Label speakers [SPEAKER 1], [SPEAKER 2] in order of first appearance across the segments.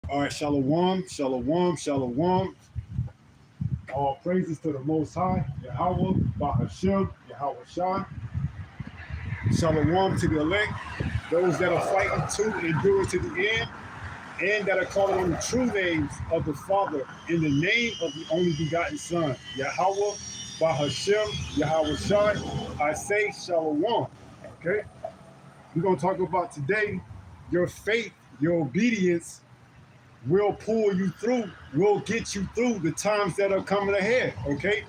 [SPEAKER 1] All right, shalom, shalom, shalom. All praises to the Most High, Yahweh, Bahashem, Yahweh Shah. Shalom to the elect, those that are fighting to endure to the end, and that are calling on the true names of the Father in the name of the only begotten Son, Yahweh, Bahashem, Yahweh Shai. I say shalom. Okay? We're going to talk about today your faith, your obedience will pull you through, will get you through the times that are coming ahead. Okay?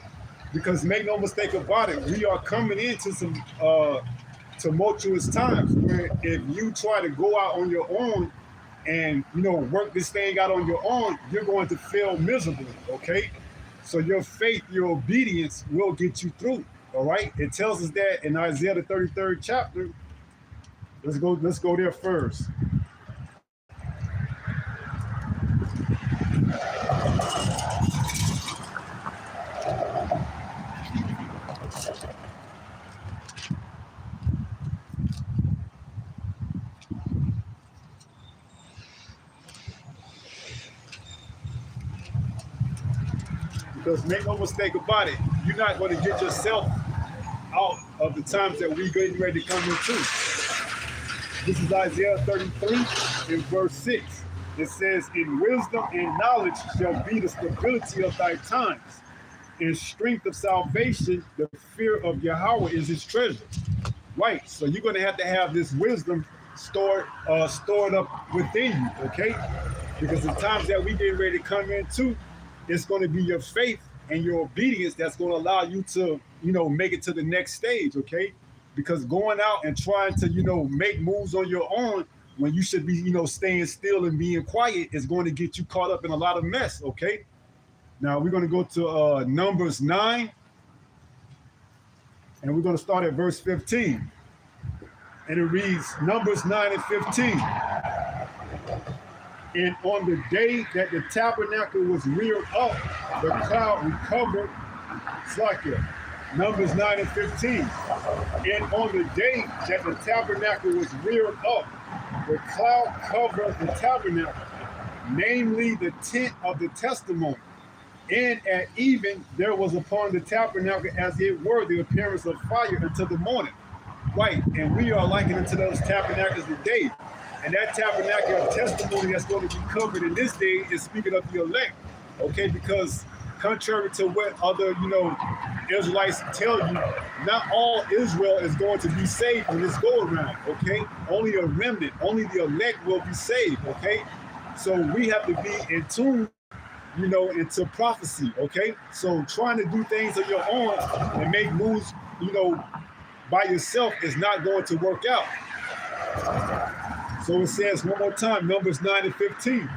[SPEAKER 1] Because make no mistake about it, we are coming into some tumultuous times where if you try to go out on your own and work this thing out on your own, you're going to fail miserably. Okay, so your faith, your obedience will get you through. All right, it tells us that in Isaiah the 33rd chapter. Let's go there first. Because make no mistake about it, you're not going to get yourself out of the times that we're getting ready to come into. This is Isaiah 33 in verse 6. It says, "In wisdom and knowledge shall be the stability of thy times. In strength of salvation, the fear of Yahweh is his treasure." Right. So you're going to have this wisdom stored up within you, okay? Because the times that we getting ready to come into, it's going to be your faith and your obedience that's going to allow you to, make it to the next stage, okay? Because going out and trying to, make moves on your own when you should be, staying still and being quiet is going to get you caught up in a lot of mess, okay? Now we're going to go to Numbers 9, and we're going to start at verse 15. And it reads, Numbers 9 and 15. "And on the day that the tabernacle was reared up, the cloud recovered." Slakia. Numbers 9 and 15. "And on the day that the tabernacle was reared up, the cloud covered the tabernacle, namely the tent of the testimony, And at even there was upon the tabernacle as it were the appearance of fire until the morning. Right, and we are likened unto those tabernacles today. And that tabernacle of testimony that's going to be covered in this day is speaking of the elect. Okay, because contrary to what other, Israelites tell you, not all Israel is going to be saved in this go around. Okay, only a remnant, only the elect will be saved. Okay, so we have to be in tune, into prophecy. Okay, so trying to do things on your own and make moves, by yourself is not going to work out. So it says one more time, Numbers 9 and 15.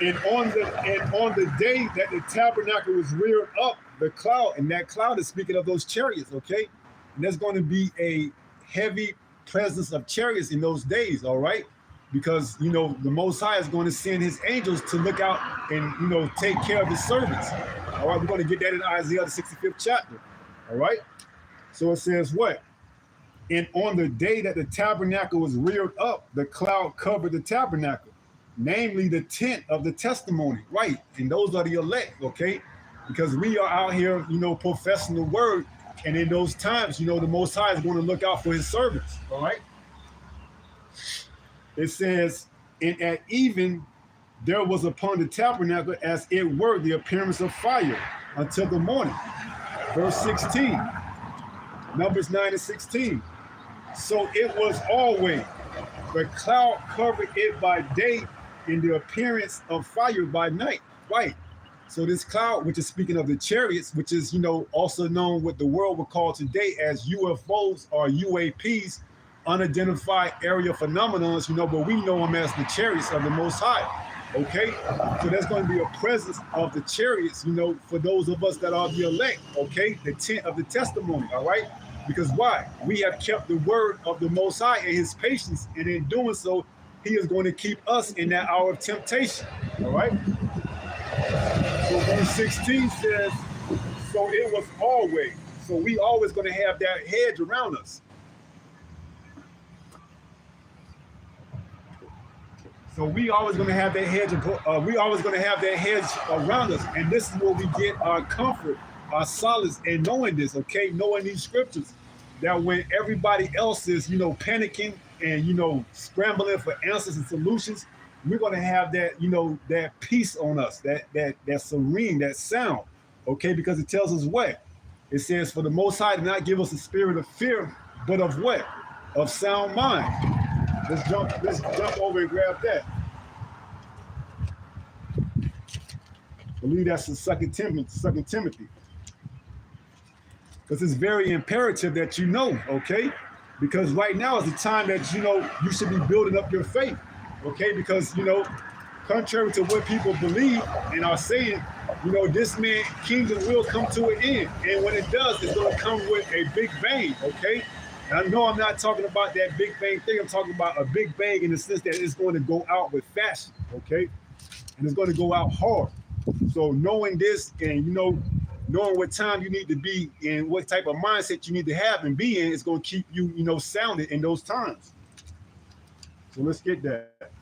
[SPEAKER 1] And on the day that the tabernacle was reared up, the cloud, and that cloud is speaking of those chariots, okay? And there's going to be a heavy presence of chariots in those days, all right? Because the Most High is going to send his angels to look out and take care of his servants. All right, we're going to get that in Isaiah the 65th chapter. All right. So it says what? And on the day that the tabernacle was reared up, the cloud covered the tabernacle, namely the tent of the testimony. Right. And those are the elect, okay? Because we are out here, professing the word. And in those times, the Most High is going to look out for his servants. All right. It says, and at even there was upon the tabernacle as it were the appearance of fire until the morning. Verse 16. Numbers 9 and 16. So it was always the cloud covered it by day and the appearance of fire by night. Right. So this cloud, which is speaking of the chariots, which is, also known what the world would call today as UFOs or UAPs, unidentified area phenomenons, but we know them as the chariots of the Most High. Okay, so there's going to be a presence of the chariots, for those of us that are the elect. Okay, the tent of the testimony. All right, because why? We have kept the word of the Most High and his patience, and in doing so, he is going to keep us in that hour of temptation. All right. So verse 16 says, so it was always. So we always going to have that hedge around us. So we always going to have that hedge. We always going to have that hedge around us, and this is where we get our comfort, our solace in knowing this. Okay, knowing these scriptures, that when everybody else is, panicking and scrambling for answers and solutions, we're going to have that, that peace on us, that serene, that sound. Okay, because it tells us what it says: for the Most High did not give us a spirit of fear, but of what? Of sound mind. Let's jump over and grab that. I believe that's in Second Timothy. Because it's very imperative that okay? Because right now is the time that you should be building up your faith. Okay, because contrary to what people believe and are saying, this man kingdom will come to an end. And when it does, it's gonna come with a big bang, okay? I know I'm not talking about that big bang thing. I'm talking about a big bang in the sense that it's going to go out with fashion, okay? And it's going to go out hard. So knowing this and, knowing what time you need to be and what type of mindset you need to have and be in is going to keep you, sounded in those times. So let's get that.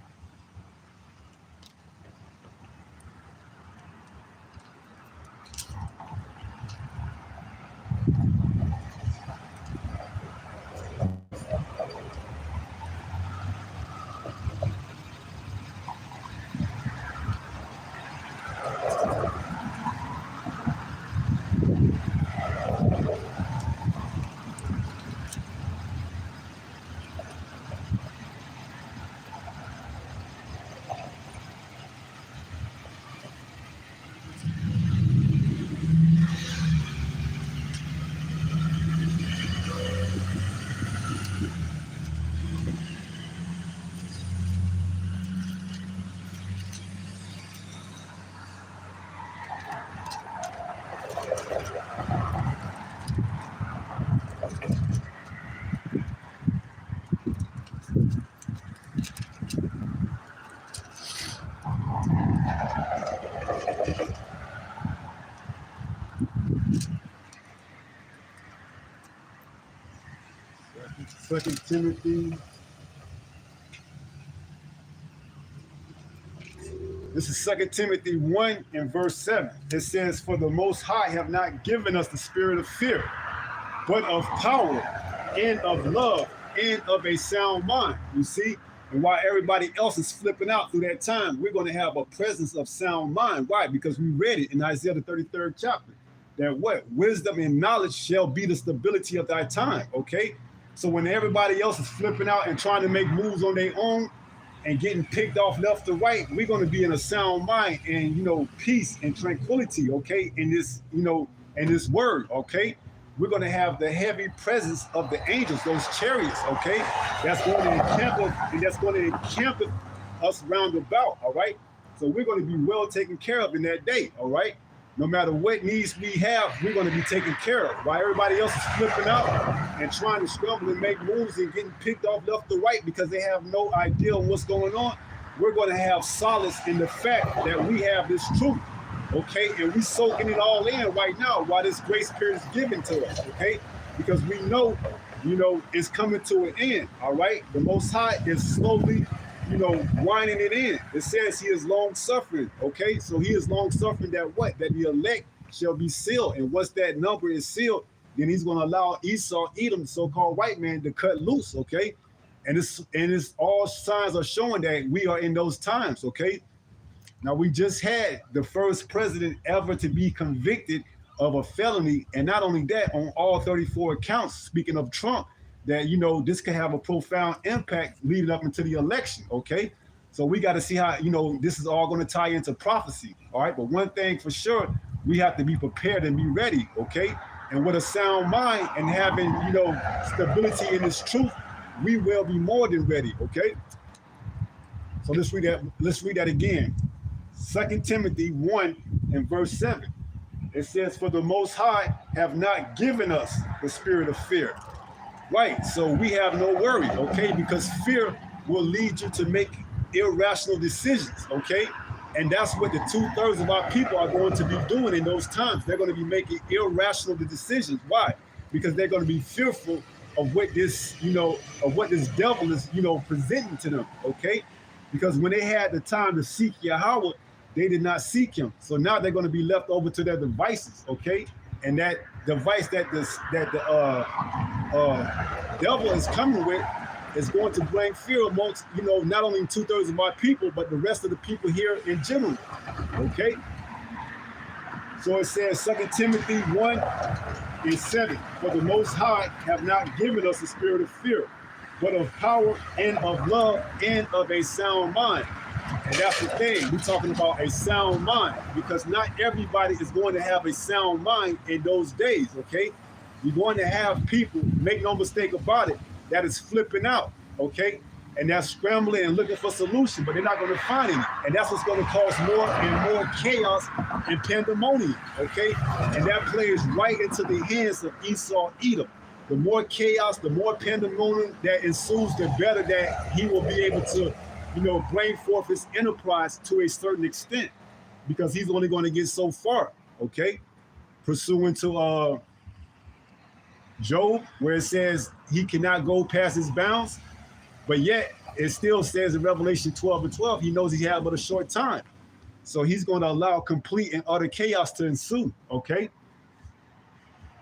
[SPEAKER 1] Second Timothy This is 2 Timothy 1 and verse 7. It says, "For the Most High have not given us the spirit of fear, but of power and of love and of a sound mind." You see? And while everybody else is flipping out through that time, we're going to have a presence of sound mind. Why? Because we read it in Isaiah the 33rd chapter. That what? Wisdom and knowledge shall be the stability of thy time. Okay? So when everybody else is flipping out and trying to make moves on their own and getting picked off left to right, we're going to be in a sound mind and, peace and tranquility, okay, in this, in this word, okay? We're going to have the heavy presence of the angels, those chariots, okay? That's going to encamp us, and that's going to encamp us round about, all right? So we're going to be well taken care of in that day, all right? No matter what needs we have, we're going to be taken care of. While everybody else is flipping out and trying to scramble and make moves and getting picked off left to right because they have no idea what's going on, we're going to have solace in the fact that we have this truth, okay? And we soaking it all in right now while this grace period is given to us, okay? Because we know, it's coming to an end, all right? The Most High is slowly winding it in. It says he is long suffering. Okay, so he is long suffering that what? That the elect shall be sealed. And once that number is sealed, then he's going to allow Esau, Edom, the so-called white man, to cut loose. Okay, and it's all signs are showing that we are in those times. Okay, now we just had the first president ever to be convicted of a felony, and not only that, on all 34 counts. Speaking of Trump, that this could have a profound impact leading up into the election, okay? So we got to see how this is all going to tie into prophecy, all right? But one thing for sure, we have to be prepared and be ready, okay? And with a sound mind and having stability in this truth, we will be more than ready, okay? So let's read that again. 2 Timothy 1 and verse 7. It says, "For the Most High have not given us the spirit of fear." Right, so we have no worry, okay? Because fear will lead you to make irrational decisions, okay? And that's what the 2/3 of our people are going to be doing in those times. They're going to be making irrational decisions. Why? Because they're going to be fearful of what this, of what this devil is, presenting to them, okay? Because when they had the time to seek Yahweh, they did not seek him. So now they're going to be left over to their devices, okay? And that device that the devil is coming with is going to bring fear amongst, not only 2/3 of our people, but the rest of the people here in general, okay? So it says 2 Timothy 1 and 7, "For the Most High have not given us a spirit of fear, but of power and of love and of a sound mind." And that's the thing, we're talking about a sound mind, because not everybody is going to have a sound mind in those days, okay? You're going to have people, make no mistake about it, that is flipping out, okay? And that's scrambling and looking for solutions, but they're not going to find any. And that's what's going to cause more and more chaos and pandemonium, okay? And that plays right into the hands of Esau, Edom. The more chaos, the more pandemonium that ensues, the better that he will be able to bring forth his enterprise to a certain extent, because he's only going to get so far, okay? Pursuant to Job, where it says he cannot go past his bounds, but yet it still says in Revelation 12 and 12, he knows he has but a short time. So he's going to allow complete and utter chaos to ensue, okay?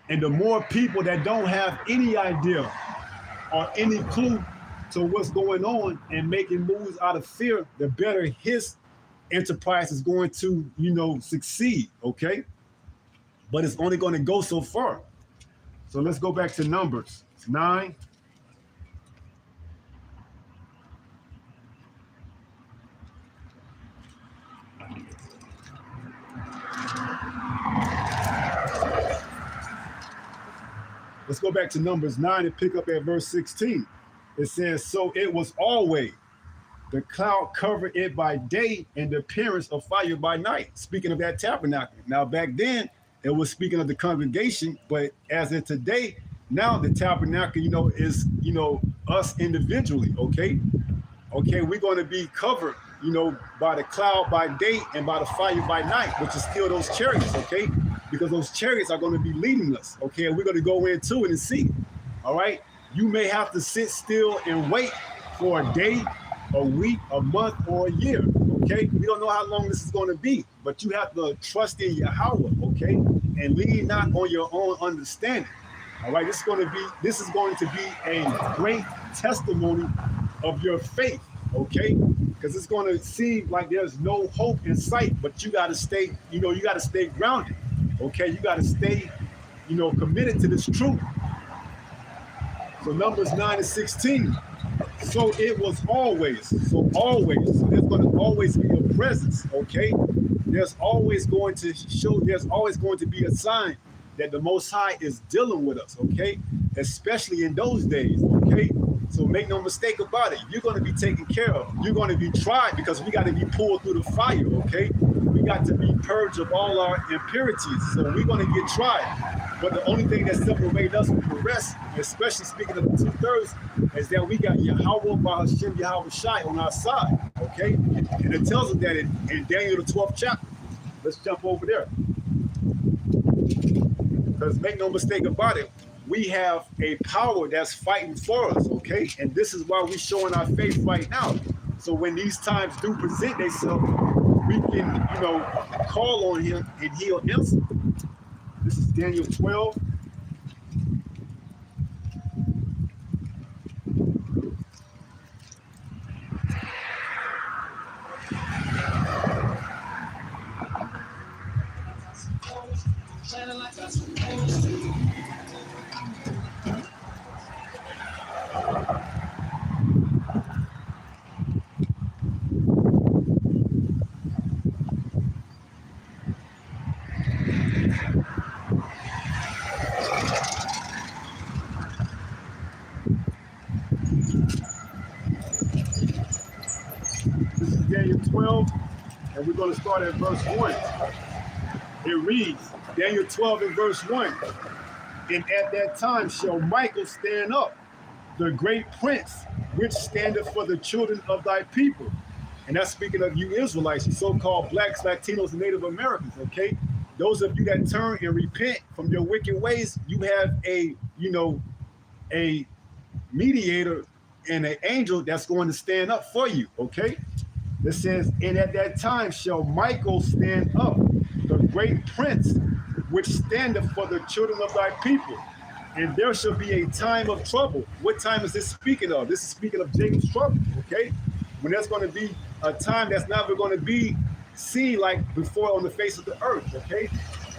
[SPEAKER 1] And the more people that don't have any idea or any clue to what's going on and making moves out of fear, the better his enterprise is going to, succeed, okay? But it's only going to go so far. So let's go back to Numbers 9. Let's go back to Numbers 9 and pick up at verse 16. It says, "So it was always the cloud covered it by day and the appearance of fire by night." Speaking of that tabernacle. Now back then, it was speaking of the congregation, but as of today, now the tabernacle, is, us individually, okay? Okay, we're going to be covered, by the cloud by day and by the fire by night, which is still those chariots, okay? Because those chariots are going to be leading us, okay? And we're going to go into it and see, all right? You may have to sit still and wait for a day, a week, a month, or a year, Okay, we don't know how long this is going to be, but you have to trust in Yahweh, okay, and lean not on your own understanding. All right, this is going to be a great testimony of your faith, okay? Because it's going to seem like there's no hope in sight, but you got to stay, you got to stay grounded, okay? You got to stay, committed to this truth. So Numbers 9:16. So it was always. So always. So there's going to always be a presence, okay? There's always going to be a sign that the Most High is dealing with us, okay? Especially in those days, okay? So make no mistake about it. You're going to be taken care of. You're going to be tried because we got to be pulled through the fire, okay? We got to be purged of all our impurities. So we're going to get tried. But the only thing that separates us from the rest, especially speaking of the 2/3, is that we got Yahweh Bahashem Yahweh Shai on our side, okay? And it tells us that in Daniel the 12th chapter. Let's jump over there. Because make no mistake about it, we have a power that's fighting for us, okay? And this is why we're showing our faith right now. So when these times do present themselves, we can, call on him and he'll answer. This is Daniel 12. This is Daniel 12, and we're going to start at verse 1. It reads, Daniel 12 and verse 1, and at that time shall Michael stand up, the great prince, which standeth for the children of thy people. And that's speaking of you Israelites, you so-called blacks, Latinos, and Native Americans, okay? Those of you that turn and repent from your wicked ways, you have a mediator and an angel that's going to stand up for you, okay? It says, and at that time shall Michael stand up, the great prince, which standeth for the children of thy people. And there shall be a time of trouble. What time is this speaking of? This is speaking of Jacob's trouble, okay? When there's going to be a time that's never going to be seen like before on the face of the earth, okay?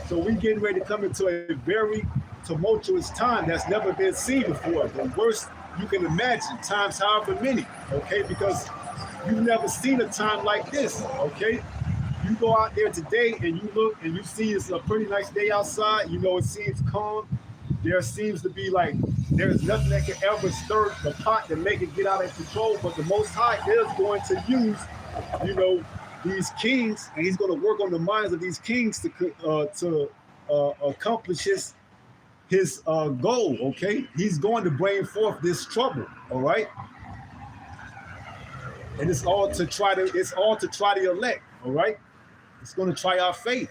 [SPEAKER 1] So we're getting ready to come into a very tumultuous time that's never been seen before. The worst you can imagine, times however many, okay? Because you've never seen a time like this, okay? You go out there today and you look and you see it's a pretty nice day outside, it seems calm. There seems to be there's nothing that can ever stir the pot to make it get out of control, but the Most High is going to use, these kings, and he's going to work on the minds of these kings to accomplish his goal, okay? He's going to bring forth this trouble, all right? And it's all to try the elect, all right? It's going to try our faith.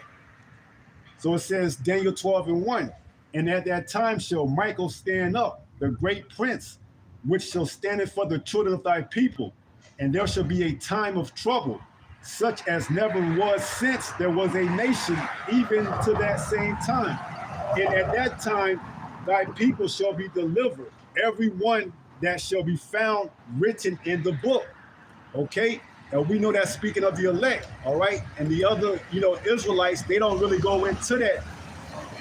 [SPEAKER 1] So it says, Daniel 12 and 1, and at that time shall Michael stand up, the great prince, which shall stand for the children of thy people. And there shall be a time of trouble, such as never was since there was a nation, even to that same time. And at that time, thy people shall be delivered, every one that shall be found written in the book. Okay? And we know that's speaking of the elect, all right? And the other, Israelites, they don't really go into that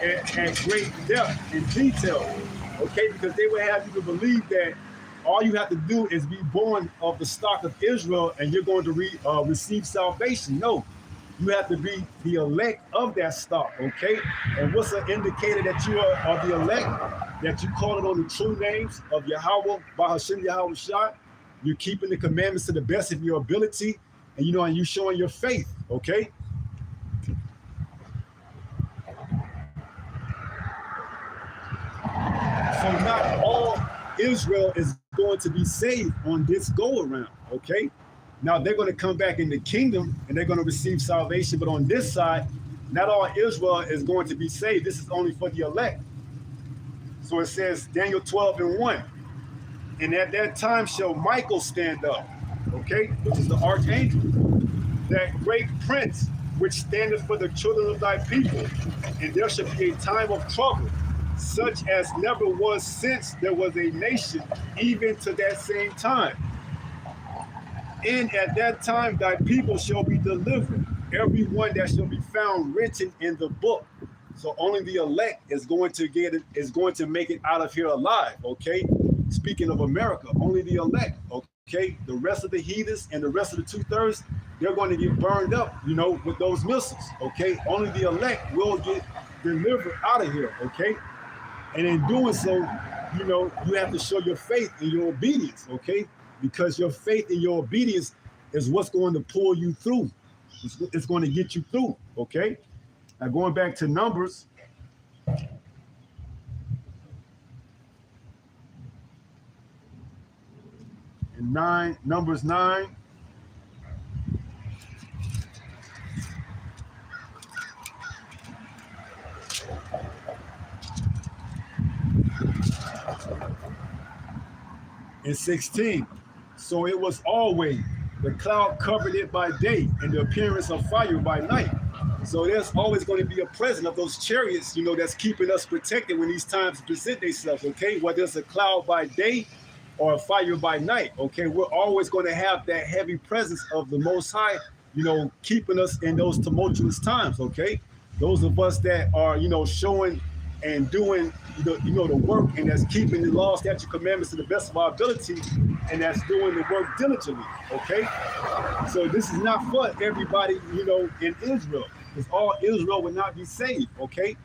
[SPEAKER 1] at great depth and detail, okay? Because they would have you to believe that all you have to do is be born of the stock of Israel and you're going to receive salvation. No, you have to be the elect of that stock, okay? And what's an indicator that you are the elect? That you call it on the true names of Yahweh, Bahashem Yahweh Shai. You're keeping the commandments to the best of your ability, and and you showing your faith, okay? So not all Israel is going to be saved on this go around, okay? Now they're going to come back in the kingdom and they're going to receive salvation, but on this side, not all Israel is going to be saved. This is only for the elect. So it says Daniel 12 and 1. And at that time shall Michael stand up, okay, which is the archangel, that great prince which standeth for the children of thy people, and there shall be a time of trouble, such as never was since there was a nation, even to that same time. And at that time thy people shall be delivered, every one that shall be found written in the book. So only the elect is going to get it, is going to make it out of here alive. Okay. Speaking of America, only the elect. Okay. The rest of the heathens and the rest of the 2/3, they're going to get burned up, with those missiles. Okay. Only the elect will get delivered out of here. Okay. And in doing so, you have to show your faith and your obedience. Okay. Because your faith and your obedience is what's going to pull you through. It's going to get you through. Okay. Now going back to Numbers, Numbers 9. And 16. So it was always the cloud covered it by day, and the appearance of fire by night. So there's always going to be a presence of those chariots, that's keeping us protected when these times present themselves, okay? Whether it's a cloud by day or a fire by night, okay? We're always going to have that heavy presence of the Most High, keeping us in those tumultuous times, okay? Those of us that are, showing and doing, the work, and that's keeping the law, statute, commandments to the best of our ability, and that's doing the work diligently, okay? So this is not for everybody, in Israel, because all Israel would not be saved, okay?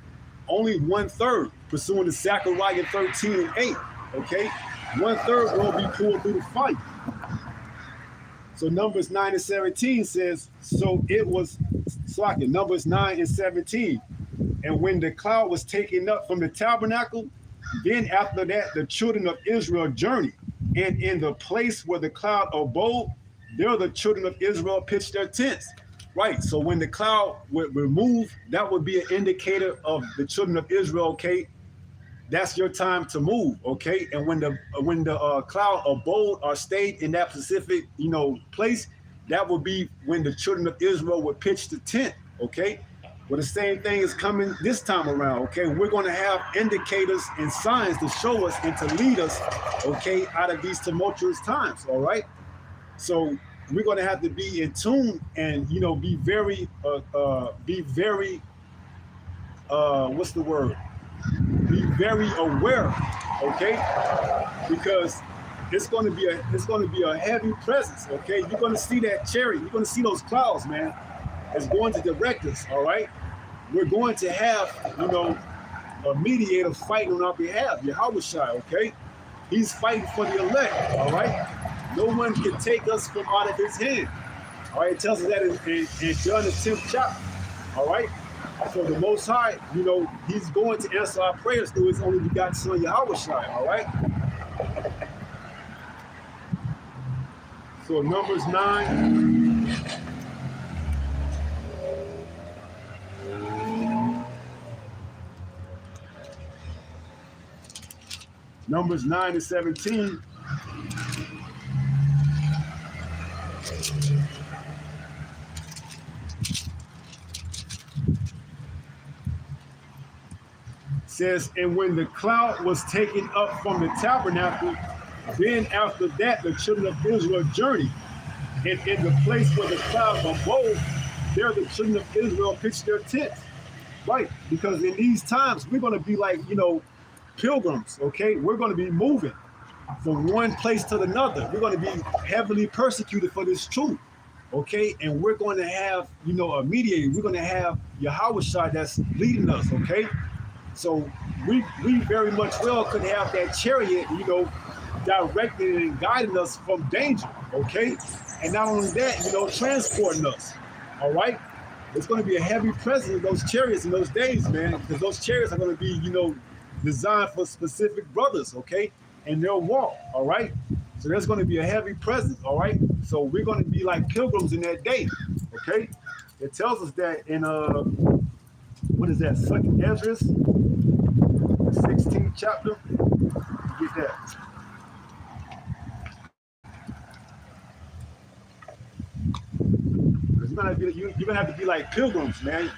[SPEAKER 1] Only 1/3, pursuing the Zechariah 13:8, okay? 1/3 will be pulled through the fire. So Numbers 9 and 17 says, so it was, Numbers 9 and 17. And when the cloud was taken up from the tabernacle, then after that the children of Israel journeyed. And in the place where the cloud abode, there the children of Israel pitched their tents. Right. So when the cloud would remove, that would be an indicator of the children of Israel. Okay, that's your time to move. Okay, and when the cloud abode or stayed in that specific place, that would be when the children of Israel would pitch the tent. Okay. Well, the same thing is coming this time around, okay? We're going to have indicators and signs to show us and to lead us, okay, out of these tumultuous times, all right? So we're going to have to be in tune and, be very, what's the word? Be very aware, okay? Because it's going to be a heavy presence, okay? You're going to see that chariot. You're going to see those clouds, man. Is going to direct us, all right? We're going to have, a mediator fighting on our behalf, Yahushua, okay? He's fighting for the elect, all right? No one can take us from out of his hand, all right? It tells us that in John the 10th chapter, all right? So the Most High, he's going to answer our prayers through his only begotten son, Yahushua, all right? So Numbers 9. Numbers 9 and 17. Says, and when the cloud was taken up from the tabernacle, then after that the children of Israel journeyed. And in the place where the cloud abode, there the children of Israel pitched their tents. Right, because in these times we're going to be like, pilgrims, okay? We're going to be moving from one place to another. We're going to be heavily persecuted for this truth, okay? And we're going to have, a mediator. We're going to have Yahushua that's leading us, okay? So we very much well could have that chariot, directing and guiding us from danger, okay? And not only that, transporting us, all right? It's going to be a heavy presence of those chariots in those days, man, because those chariots are going to be, designed for specific brothers, okay? And their walk, all right? So there's going to be a heavy presence, all right? So we're going to be like pilgrims in that day, okay? It tells us that in, what is that, 2nd Esdras, the 16th chapter. Get that. gonna be you're gonna have to be like pilgrims, man.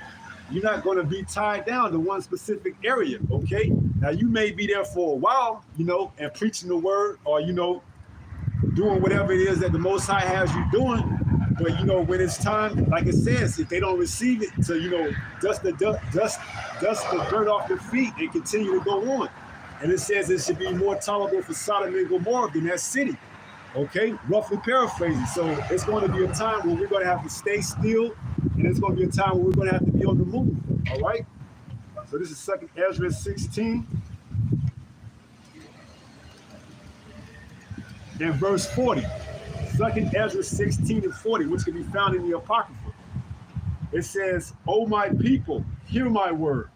[SPEAKER 1] You're not gonna be tied down to one specific area, okay? Now you may be there for a while, and preaching the word, or doing whatever it is that the Most High has you doing. But when it's time, like it says, if they don't receive it, to dust the dirt off their feet and continue to go on. And it says it should be more tolerable for Sodom and Gomorrah than that city. Okay, roughly paraphrasing. So it's going to be a time where we're going to have to stay still, and it's going to be a time where we're going to have to be on the move. All right. So this is 2nd Ezra 16. And verse 40. 2nd Ezra 16 and 40, which can be found in the Apocrypha. It says, "O my people, hear my word.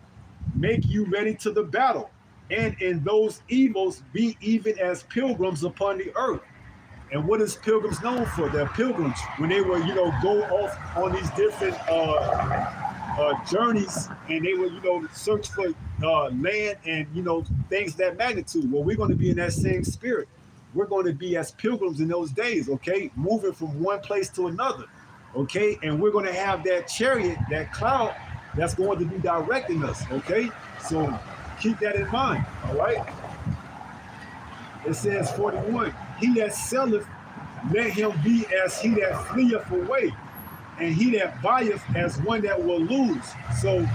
[SPEAKER 1] Make you ready to the battle, and in those evils be even as pilgrims upon the earth." And what is pilgrims known for? They're pilgrims when they were, go off on these different journeys, and they would, search for land and, things of that magnitude. Well, we're going to be in that same spirit. We're going to be as pilgrims in those days, okay? Moving from one place to another, okay? And we're going to have that chariot, that cloud that's going to be directing us, okay? So keep that in mind, all right? It says 41, "He that selleth, let him be as he that fleeth away, and he that buyeth as one that will lose." So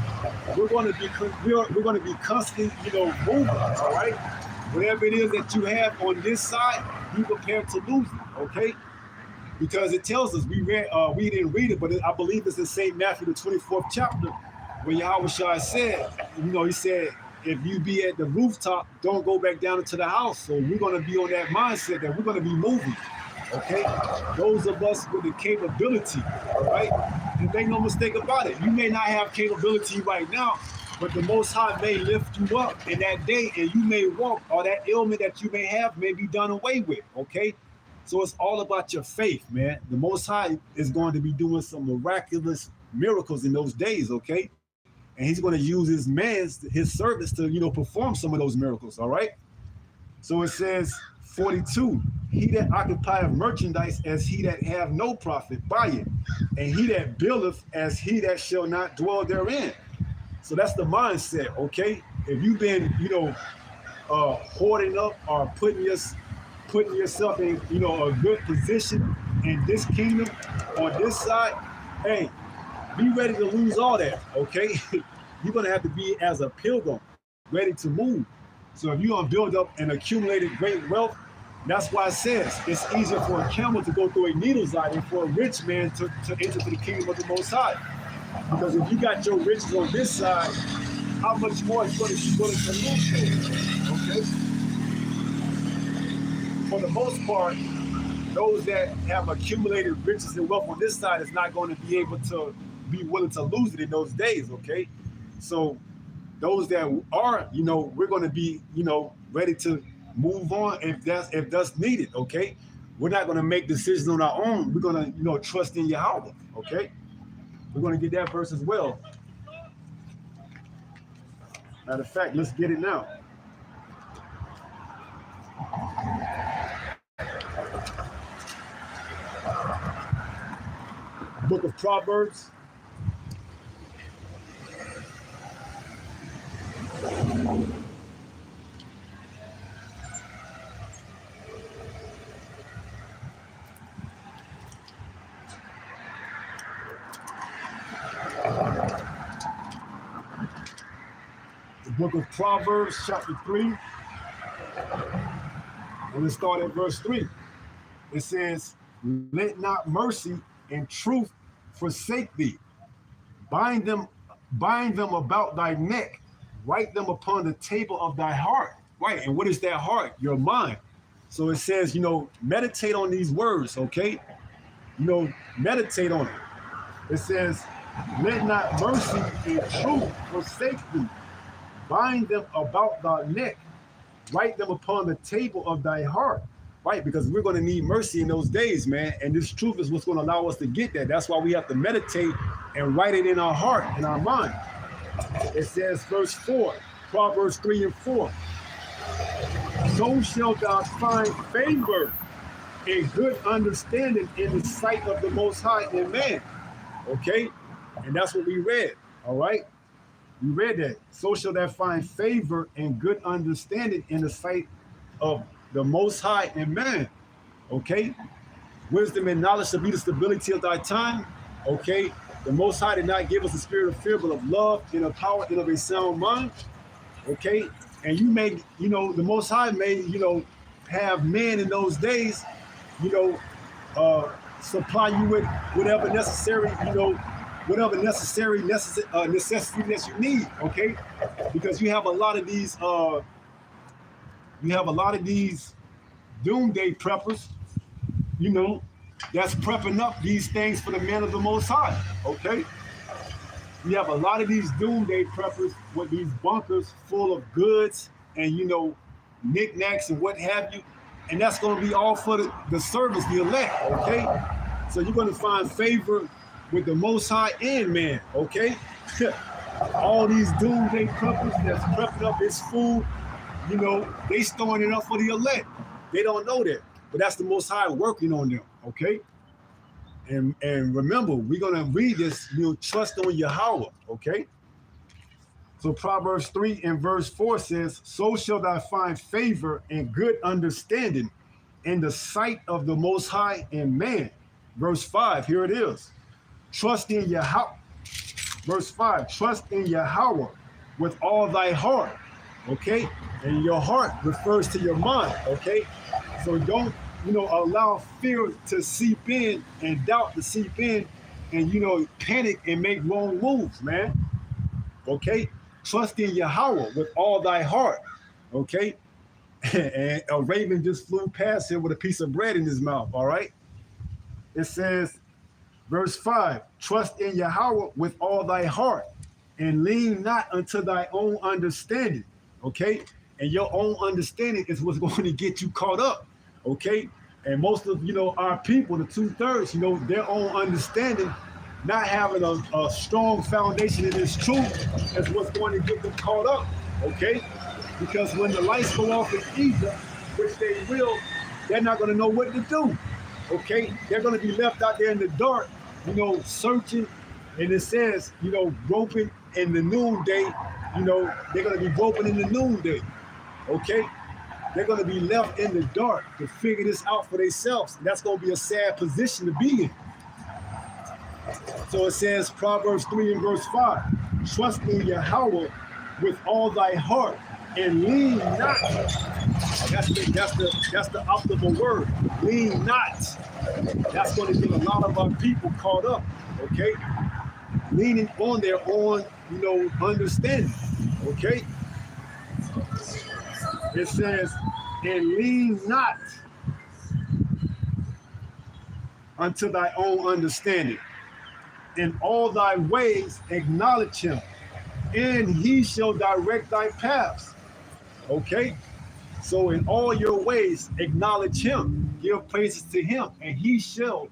[SPEAKER 1] we're going to be constantly, moving, all right? Whatever it is that you have on this side, be prepared to lose it, okay? Because it tells us, we didn't read it, but I believe it's in St. Matthew, the 24th chapter, where Yahushua said, he said, if you be at the rooftop, don't go back down into the house. So we're going to be on that mindset that we're going to be moving, okay? Those of us with the capability, all right? And make no mistake about it, you may not have capability right now, but the Most High may lift you up in that day, and you may walk, or that ailment that you may have may be done away with, okay? So it's all about your faith, man. The Most High is going to be doing some miraculous miracles in those days, okay? And he's going to use his servants to, perform some of those miracles, all right? So it says 42, "He that occupieth merchandise as he that have no profit, buy it, and he that buildeth as he that shall not dwell therein." So that's the mindset, okay? If you've been, hoarding up or putting yourself in, a good position in this kingdom on this side, hey, be ready to lose all that, okay? You're going to have to be as a pilgrim, ready to move. So if you're going to build up and accumulate great wealth, that's why it says it's easier for a camel to go through a needle's eye than for a rich man to enter the kingdom of the Most High. Because if you got your riches on this side, how much more is going to be willing to lose, okay? For the most part, those that have accumulated riches and wealth on this side is not going to be able to be willing to lose it in those days, okay? So those that are, we're going to be, ready to move on if that's needed, okay? We're not going to make decisions on our own. We're going to, trust in Yahweh, okay? We're going to get that verse as well. Matter of fact, let's get it now. Book of Proverbs. The book of Proverbs, chapter 3. And let's start at verse 3. It says, "Let not mercy and truth forsake thee. Bind them about thy neck. Write them upon the table of thy heart." Right. And what is that heart? Your mind. So it says, meditate on these words, okay? Meditate on it. It says, "Let not mercy and truth forsake thee. Bind them about thy neck. Write them upon the table of thy heart." Right, because we're going to need mercy in those days, man. And this truth is what's going to allow us to get that. That's why we have to meditate and write it in our heart, in our mind. It says, verse 4, Proverbs 3 and 4. "So shalt thou find favor and good understanding in the sight of the Most High and man." Okay? And that's what we read. All right? We read that. So shall that find favor and good understanding in the sight of the Most High and man. Okay? Wisdom and knowledge shall be the stability of thy time. Okay? The Most High did not give us a spirit of fear, but of love and of power and of a sound mind. Okay? And you may, the Most High may, have men in those days, supply you with whatever necessary, whatever necessity that you need, okay? Because you have a lot of these doomsday preppers, that's prepping up these things for the men of the Most High, okay? You have a lot of these doomsday preppers with these bunkers full of goods and, knickknacks and what have you. And that's going to be all for the service, the elect, okay? So you're going to find favor with the Most High and man, okay? All these doomsday preppers that's prepping up this food, they storing it up for the elect. They don't know that, but that's the Most High working on them, okay? And remember, we're going to read this, trust on Yahweh, okay? So Proverbs 3 and verse 4 says, so shall thou find favor and good understanding in the sight of the Most High and man. Verse 5, here it is. Trust in Yahweh. Verse 5, trust in Yahweh with all thy heart, okay? And your heart refers to your mind, okay? So don't, allow fear to seep in and doubt to seep in and, panic and make wrong moves, man, okay? Trust in Yahweh with all thy heart, okay? And a raven just flew past him with a piece of bread in his mouth, all right? It says, verse 5, trust in Yahweh with all thy heart and lean not unto thy own understanding, okay? And your own understanding is what's going to get you caught up, okay? And most of, our people, the 2/3, their own understanding, not having a strong foundation in this truth is what's going to get them caught up, okay? Because when the lights go off in Egypt, which they will, they're not going to know what to do, okay? They're going to be left out there in the dark, searching. And it says, groping in the noonday, they're going to be groping in the noonday, okay? They're going to be left in the dark to figure this out for themselves. That's going to be a sad position to be in. So it says, Proverbs 3 and verse 5, trust in Yahweh with all thy heart and lean not. That's the optimal word. Lean not. That's going to get a lot of our people caught up, okay? Leaning on their own, understanding, okay? It says, and lean not unto thy own understanding. In all thy ways acknowledge him, and he shall direct thy paths. Okay? So in all your ways acknowledge him, give praises to him, and he shall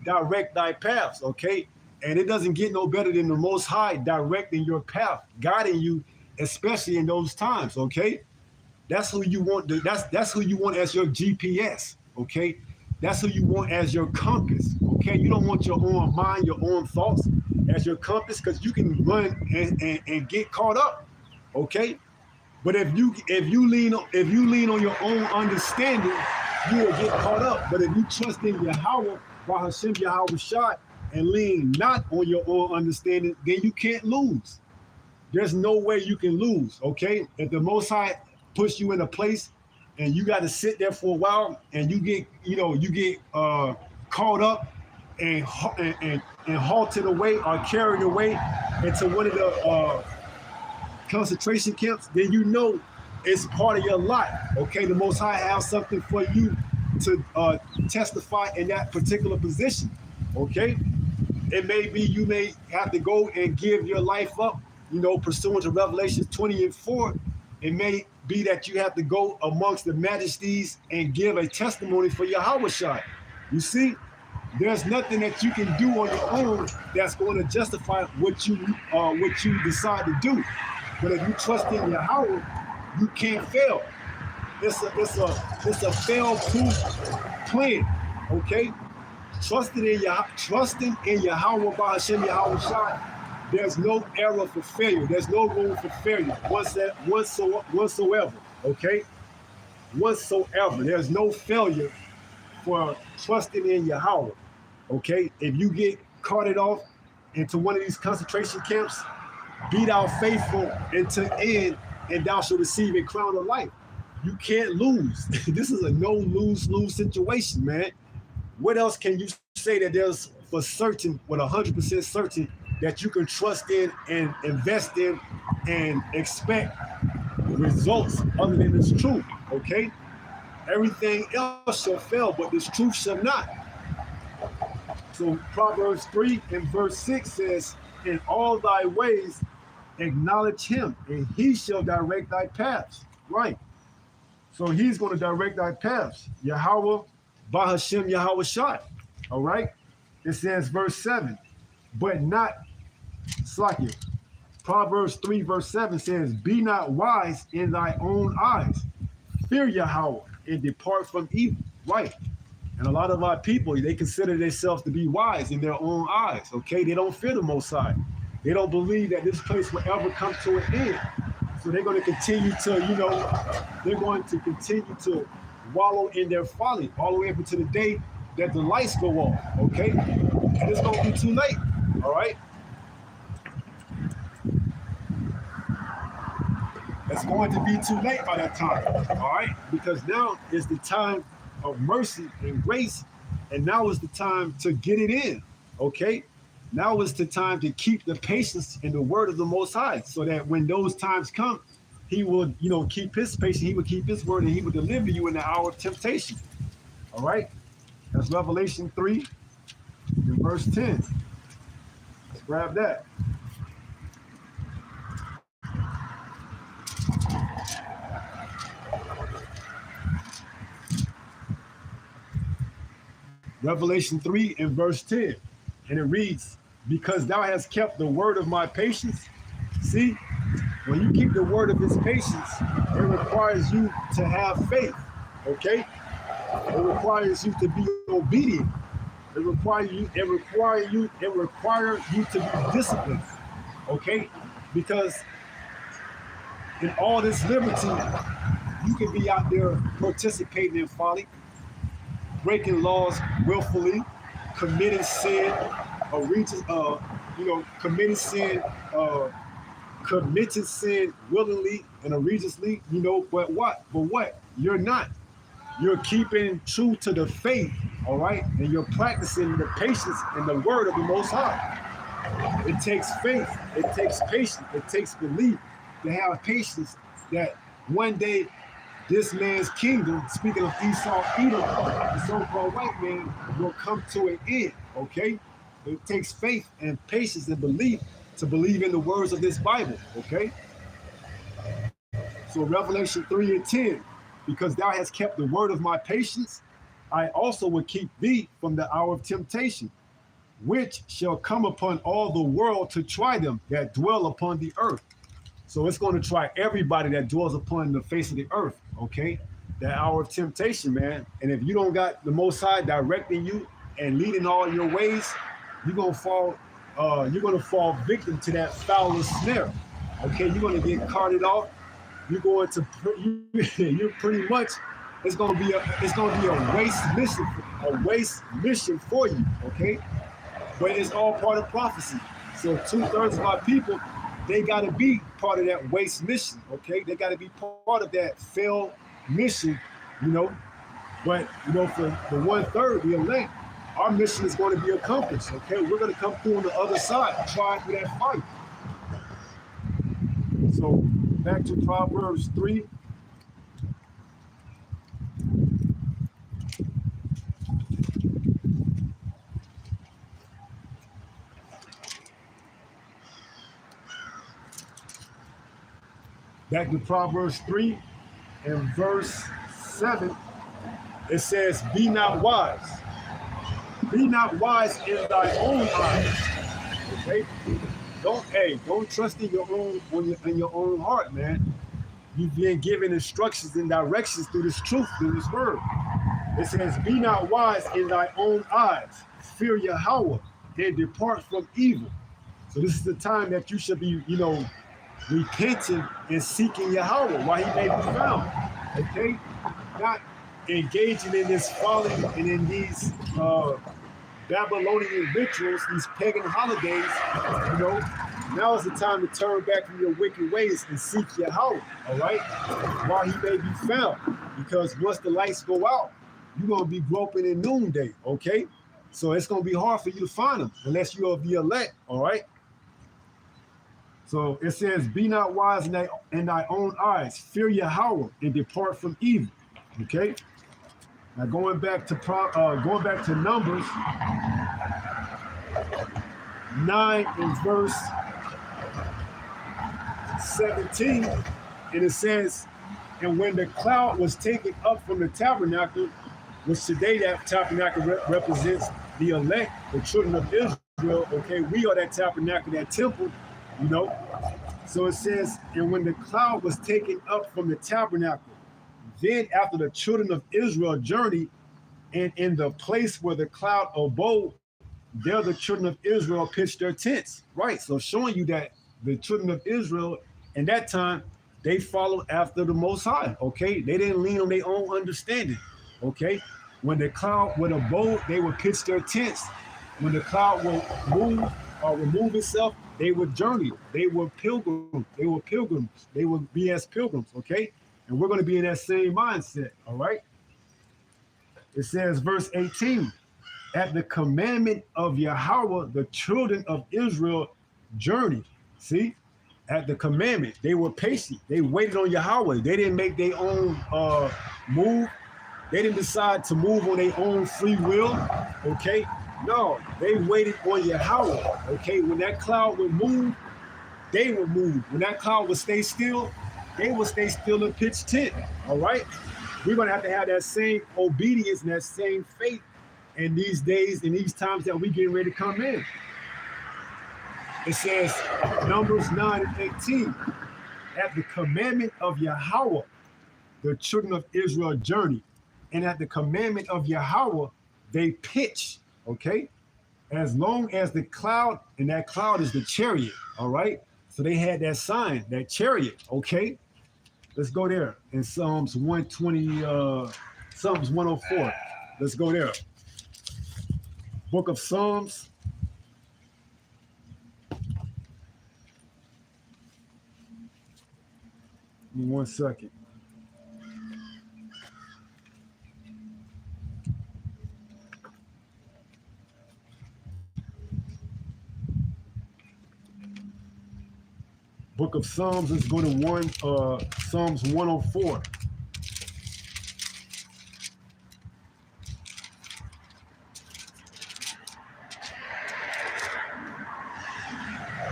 [SPEAKER 1] direct thy paths. Okay? And it doesn't get no better than the Most High directing your path, guiding you, especially in those times. Okay? That's who you want. That's who you want as your GPS. Okay? That's who you want as your compass. Okay? You don't want your own mind, your own thoughts as your compass, because you can run and get caught up. Okay? But if you lean on your own understanding, you will get caught up. But if you trust in Yahweh, Bahashem Yahweh Shad, and lean not on your own understanding, then you can't lose. There's no way you can lose. Okay? If the Most High push you in a place and you got to sit there for a while and you get caught up and halted away or carried away into one of the concentration camps, then it's part of your life. Okay, the Most High has something for you to testify in that particular position. Okay, it may be you may have to go and give your life up, pursuant to Revelation 20 and 4. It may be that you have to go amongst the majesties and give a testimony for Yahweh Shai. You see, there's nothing that you can do on your own that's going to justify what you decide to do. But if you trust in Yahweh, you can't fail. It's a fail-proof plan. Okay, Trusting in Yahweh by Hashem Yahweh Shai, there's no error for failure. There's no room for failure whatsoever. Okay? Whatsoever. There's no failure for trusting in Yahweh. Okay? If you get carted off into one of these concentration camps, be thou faithful until end, and thou shalt receive a crown of life. You can't lose. This is a no lose situation, man. What else can you say that there's for certain, with 100% certain, that you can trust in and invest in and expect results other than this truth? Okay? Everything else shall fail, but this truth shall not. So Proverbs 3 and verse 6 says, in all thy ways acknowledge him, and he shall direct thy paths. Right. So he's going to direct thy paths. Yahweh, Bahashem Yahweh Shai. All right. It says verse 7, but not Slakia. Proverbs 3 verse 7 says, be not wise in thy own eyes. Fear Yahweh and depart from evil. Right. And a lot of our people, they consider themselves to be wise in their own eyes. Okay. They don't fear the Most High. They don't believe that this place will ever come to an end. So they're going to continue to, they're going to continue to wallow in their folly all the way up until the day that the lights go off, okay? And it's going to be too late, all right? It's going to be too late by that time, all right? Because now is the time of mercy and grace, and now is the time to get it in, okay? Now is the time to keep the patience in the word of the Most High, so that when those times come, he will, keep his patience, he will keep his word, and he will deliver you in the hour of temptation. All right? That's Revelation 3 and verse 10. Let's grab that. Revelation 3 and verse 10. And it reads, because thou hast kept the word of my patience. See, when you keep the word of his patience, it requires you to have faith, okay? It requires you to be obedient. It requires you to be disciplined, okay? Because in all this liberty, you can be out there participating in folly, breaking laws willfully, committing sin, committing sin willingly and egregiously, but what? You're not. You're keeping true to the faith, all right? And you're practicing the patience and the word of the Most High. It takes faith, it takes patience, it takes belief to have patience that one day this man's kingdom, speaking of Esau, Edom, the so-called white man, will come to an end, okay? It takes faith and patience and belief to believe in the words of this Bible, okay? So Revelation 3 and 10, because thou hast kept the word of my patience, I also will keep thee from the hour of temptation, which shall come upon all the world to try them that dwell upon the earth. So it's going to try everybody that dwells upon the face of the earth, okay? That hour of temptation, man. And if you don't got the Most High directing you and leading all your ways, you're gonna fall victim to that foul snare. Okay, you're gonna get carted off. You're going to you're pretty much it's gonna be a waste mission for you. Okay, but it's all part of prophecy. So 2/3 of our people, they got to be part of that waste mission. Okay, they got to be part of that failed mission. But for the 1/3, the elect, our mission is going to be accomplished, okay? We're going to come through on the other side, try through that fight. So back to Proverbs 3. Back to Proverbs 3 and verse 7. It says, be not wise. Be not wise in thy own eyes. Okay? Don't trust in your own heart, man. You've been given instructions and directions through this truth, through this word. It says, be not wise in thy own eyes. fear Yahweh and depart from evil. So this is the time that you should be, repenting and seeking Yahweh while he may be found. Okay? Not engaging in this folly and in these Babylonian rituals, these pagan holidays, now is the time to turn back from your wicked ways and seek Yahweh, all right? While he may be found. Because once the lights go out, you're going to be groping in noonday, okay? So it's going to be hard for you to find him unless you are the elect, all right? So it says, be not wise in thy own eyes. Fear Yahweh and depart from evil, okay? Now going back to Numbers 9 and verse 17, and it says, and when the cloud was taken up from the tabernacle, which today that tabernacle represents the elect, the children of Israel, okay, we are that tabernacle, that temple, So it says, and when the cloud was taken up from the tabernacle, then after the children of Israel journeyed, and in the place where the cloud abode, there the children of Israel pitched their tents. Right, so showing you that the children of Israel in that time, they followed after the Most High, okay? They didn't lean on their own understanding, okay? When the cloud would abode, they would pitch their tents. When the cloud would move or remove itself, they would journey. They were pilgrims. They were pilgrims. They would be as pilgrims, okay? And we're going to be in that same mindset, all right? It says, verse 18, at the commandment of Yahweh, the children of Israel journeyed. See? At the commandment, they were patient. They waited on Yahweh. They didn't make their own move. They didn't decide to move on their own free will, okay? No, they waited on Yahweh, okay? When that cloud would move, they would move. When that cloud would stay still, they would stay still and pitch tent, all right? We're going to have that same obedience and that same faith in these days, in these times that we getting ready to come in. It says, Numbers 9 and 18, at the commandment of Yahweh, the children of Israel journeyed, and at the commandment of Yahweh, they pitch, okay? As long as the cloud, and that cloud is the chariot, all right? So they had that sign, that chariot, okay? Let's go there in Psalms 120, Psalms 104. Let's go there. Book of Psalms. Give me 1 second. Book of Psalms, let's go to Psalms 104.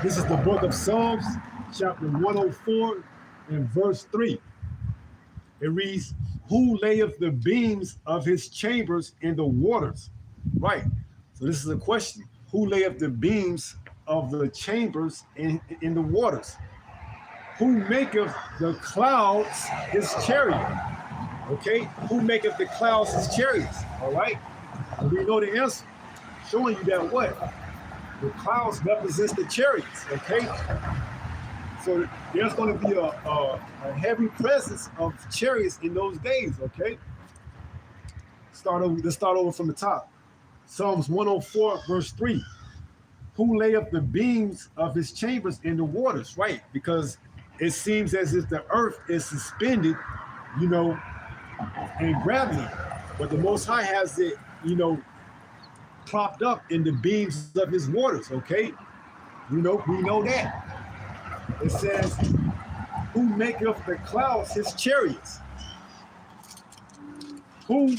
[SPEAKER 1] This is the book of Psalms, chapter 104 and verse 3. It reads, who layeth the beams of his chambers in the waters? Right. So this is a question. Who layeth the beams of the chambers in the waters? Who maketh the clouds his chariot? Okay, who maketh the clouds his chariots? All right, and we know the answer, showing you that what? The clouds represents the chariots, okay? So there's going to be a heavy presence of chariots in those days, okay? Let's start over from the top. Psalms 104, verse 3. Who lay up the beams of his chambers in the waters, right? Because it seems as if the earth is suspended, in gravity. But the Most High has it, propped up in the beams of his waters, okay? We know that. It says, who maketh the clouds his chariots? Who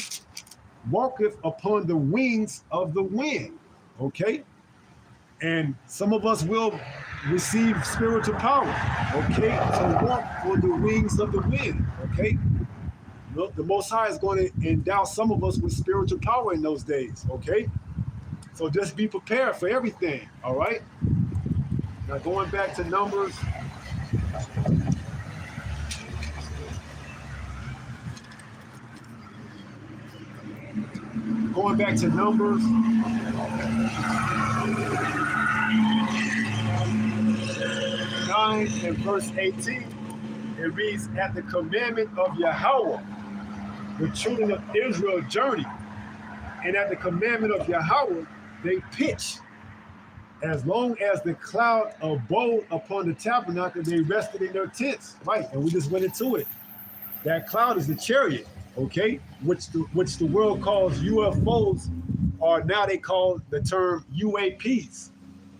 [SPEAKER 1] walketh upon the wings of the wind, okay? And some of us will receive spiritual power, okay, to walk on the wings of the wind, okay? The Most High is going to endow some of us with spiritual power in those days, okay? So just be prepared for everything, all right? Now going back to Numbers. Going back to Numbers 9 and verse 18, it reads, "At the commandment of Yahweh, the children of Israel journeyed, and at the commandment of Yahweh, they pitched. As long as the cloud abode upon the tabernacle, they rested in their tents." Right, and we just went into it. That cloud is the chariot, okay, which the world calls UFOs, or now they call the term UAPs,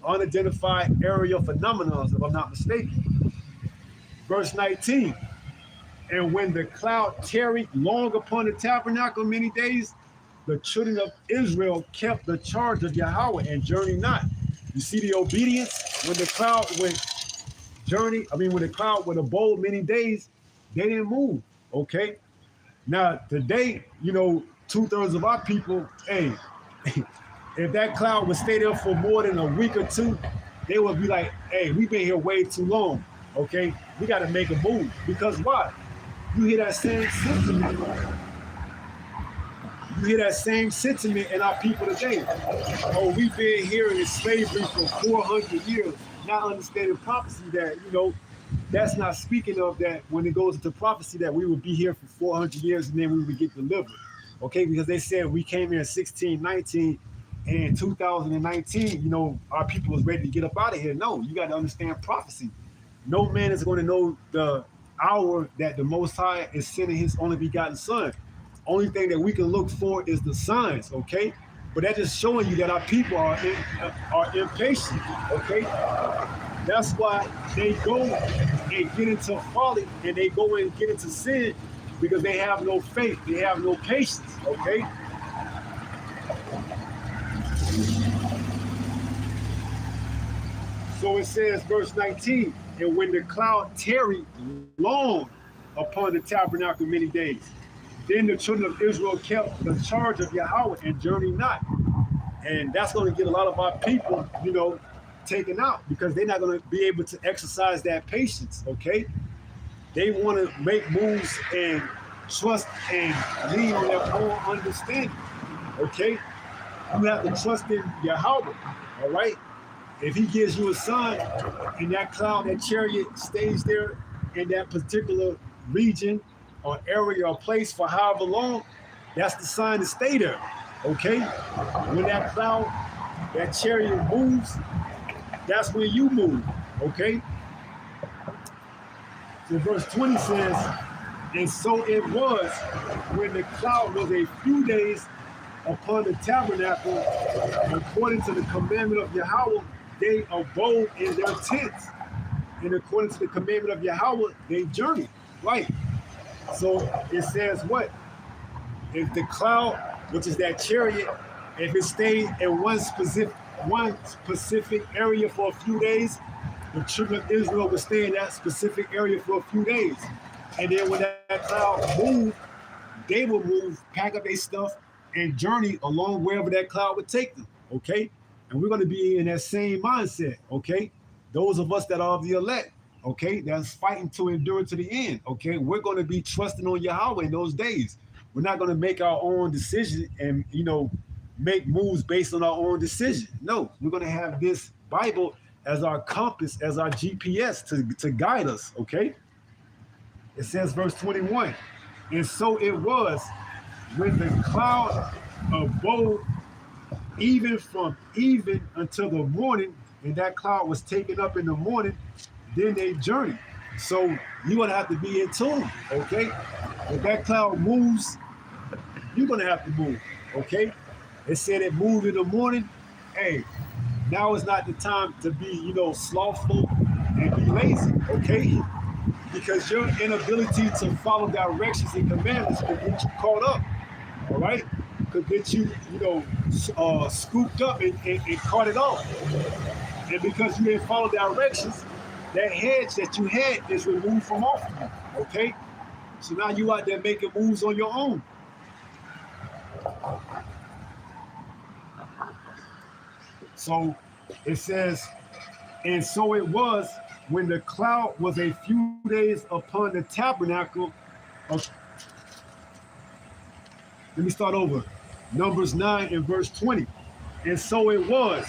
[SPEAKER 1] unidentified aerial phenomena, if I'm not mistaken. Verse 19, "And when the cloud tarried long upon the tabernacle many days, the children of Israel kept the charge of Yahweh and journeyed not." You see the obedience? When the cloud when the cloud went abode many days, they didn't move, okay? Now, today, 2/3 of our people, hey, if that cloud would stay there for more than a week or two, they would be like, hey, we've been here way too long, okay? We got to make a move. Because why? You hear that same sentiment. You hear that same sentiment in our people today. Oh, we've been here in slavery for 400 years, not understanding prophecy that, that's not speaking of that when it goes into prophecy that we would be here for 400 years and then we would get delivered. Okay, because they said we came here in 1619 and in 2019, our people was ready to get up out of here. No, you got to understand prophecy. No man is going to know the hour that the Most High is sending his only begotten son. Only thing that we can look for is the signs, okay? But that's just showing you that our people are impatient, okay? That's why they go and get into folly and they go and get into sin, because they have no faith, they have no patience, okay? So it says, verse 19, "And when the cloud tarried long upon the tabernacle many days, then the children of Israel kept the charge of Yahweh and journeyed not." And that's going to get a lot of our people, taken out, because they're not going to be able to exercise that patience, okay? They want to make moves and trust and lean on their own understanding, okay? You have to trust in Yahweh, all right? If he gives you a sign and that cloud, that chariot stays there in that particular region or area or place for however long, that's the sign to stay there, okay? When that cloud, that chariot moves, that's when you move, okay? So verse 20 says, "And so it was when the cloud was a few days upon the tabernacle, according to the commandment of Yahweh, they abode in their tents. And according to the commandment of Yahweh, they journeyed." Right. So it says what? If the cloud, which is that chariot, if it stayed in one specific area for a few days, the children of Israel would stay in that specific area for a few days. And then when that cloud moved, they would move, pack up their stuff, and journey along wherever that cloud would take them, okay? And we're going to be in that same mindset, okay? Those of us that are of the elect, okay, that's fighting to endure to the end, okay? We're going to be trusting on Yahweh in those days. We're not going to make our own decision and, make moves based on our own decision. No, we're going to have this Bible as our compass, as our GPS to guide us, okay? It says, verse 21, "And so it was when the cloud abode even from even until the morning, and that cloud was taken up in the morning, then they journeyed." So you're going to have to be in tune, okay? If that cloud moves, you're going to have to move, okay? It said it moved in the morning. Hey, now is not the time to be, slothful and be lazy, okay? Because your inability to follow directions and commandments could get you caught up, all right? Could get you, scooped up and carted off. And because you didn't follow directions, that hedge that you had is removed from off of you, okay? So now you out there making moves on your own. So it says, "And so it was when the cloud was a few days upon the tabernacle of," let me start over. Numbers 9 and verse 20. And so it was,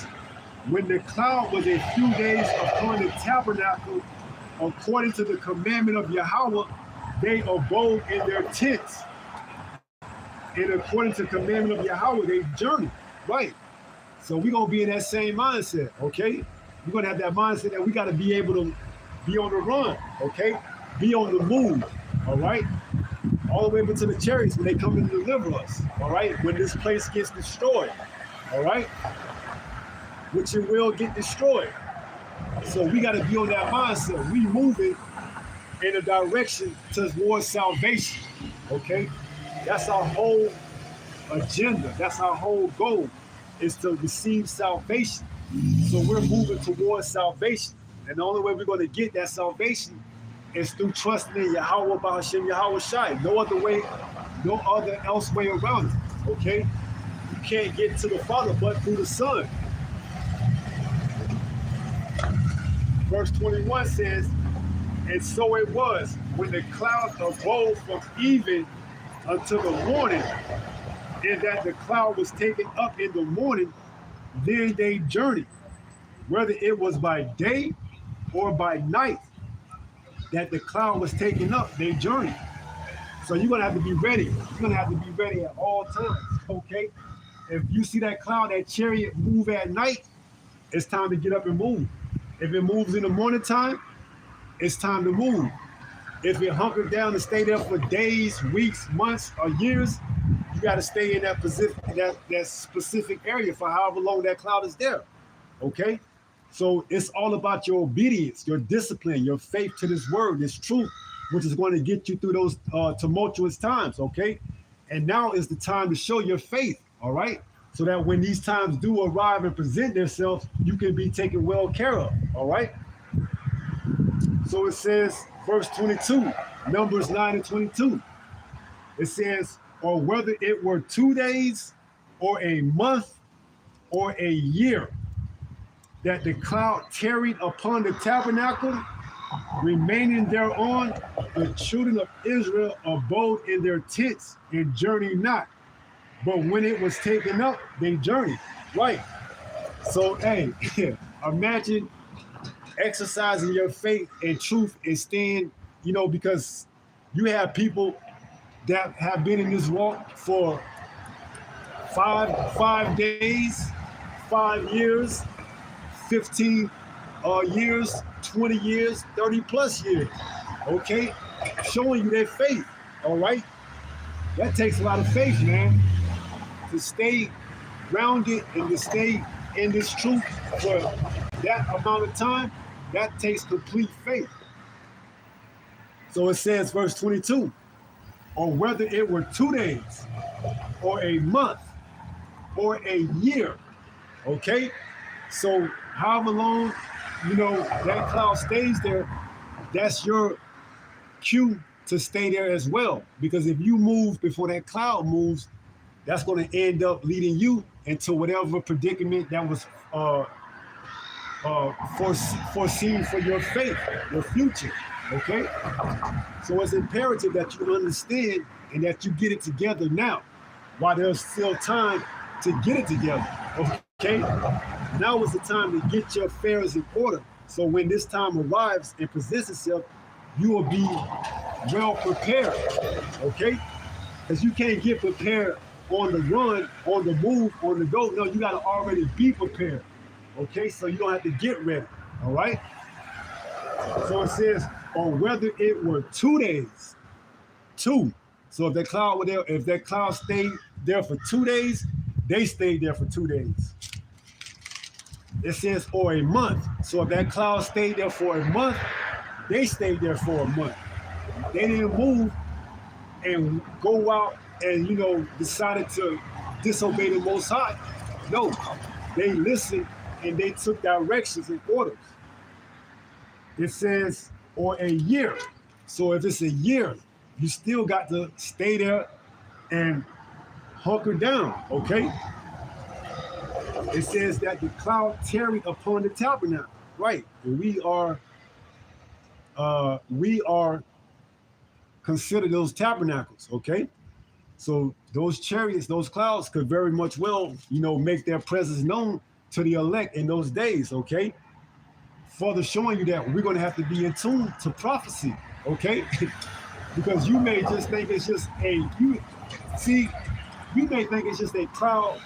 [SPEAKER 1] when the cloud was a few days upon the tabernacle, according to the commandment of Yahweh, they abode in their tents. And according to the commandment of Yahweh, they journeyed. Right. So we're going to be in that same mindset, okay? We're going to have that mindset that we got to be able to be on the run, okay? Be on the move, all right? All the way up into the chariots when they come and deliver us, all right? When this place gets destroyed, all right? Which it will get destroyed. So we got to be on that mindset. We moving in a direction towards salvation, okay? That's our whole agenda. That's our whole goal, is to receive salvation. So we're moving towards salvation. And the only way we're going to get that salvation is through trusting in Yahweh Bahashem Yahweh Shai. No other way, no other else way around it. Okay? You can't get to the Father but through the Son. Verse 21 says, and so it was, when the cloud abode from even until the morning, and that the cloud was taken up in the morning, then they journeyed, whether it was by day or by night that the cloud was taken up, they journeyed. So you're gonna have to be ready. You're gonna have to be ready at all times, okay? If you see that cloud, that chariot move at night, it's time to get up and move. If it moves in the morning time, it's time to move. If it hunkered down and stay there for days, weeks, months, or years, you got to stay in that specific area for however long that cloud is there. Okay? So it's all about your obedience, your discipline, your faith to this word, this truth, which is going to get you through those tumultuous times. Okay? And now is the time to show your faith. All right? So that when these times do arrive and present themselves, you can be taken well care of. All right? So it says, verse 22, Numbers 9 and 22. It says, or whether it were 2 days or a month or a year, that the cloud tarried upon the tabernacle, remaining thereon, the children of Israel abode in their tents and journeyed not. But when it was taken up, they journeyed. Right. So, hey, imagine exercising your faith and truth and staying, because you have people that have been in this walk for five days, 5 years, 15 years, 20 years, 30 plus years, okay? Showing you their faith, all right? That takes a lot of faith, man, to stay grounded and to stay in this truth for that amount of time. That takes complete faith. So it says, verse 22, or whether it were 2 days or a month or a year, okay? So however long, that cloud stays there, that's your cue to stay there as well. Because if you move before that cloud moves, that's going to end up leading you into whatever predicament that was foreseen for your faith, your future, okay? So it's imperative that you understand and that you get it together now, while there's still time to get it together, okay? Now is the time to get your affairs in order. So when this time arrives and presents itself, you will be well prepared, okay? Because you can't get prepared on the run, on the move, on the go. No, you got to already be prepared, okay? So you don't have to get ready, all right? So it says, or whether it were 2 days, 2. So if that cloud were there, if that cloud stayed there for 2 days, they stayed there for 2 days. It says, or a month. So if that cloud stayed there for a month, they stayed there for a month. They didn't move and go out and, decided to disobey the Most High. No, they listened and they took directions and orders. It says, or a year. So if it's a year, you still got to stay there and hunker down, okay? It says that the cloud tarried upon the tabernacle, right? And we are considered those tabernacles, okay? So those chariots, those clouds could very much well, make their presence known to the elect in those days, okay? Further showing you that we're going to have to be in tune to prophecy, okay? Because you may just think it's just see, you may think it's just a crowd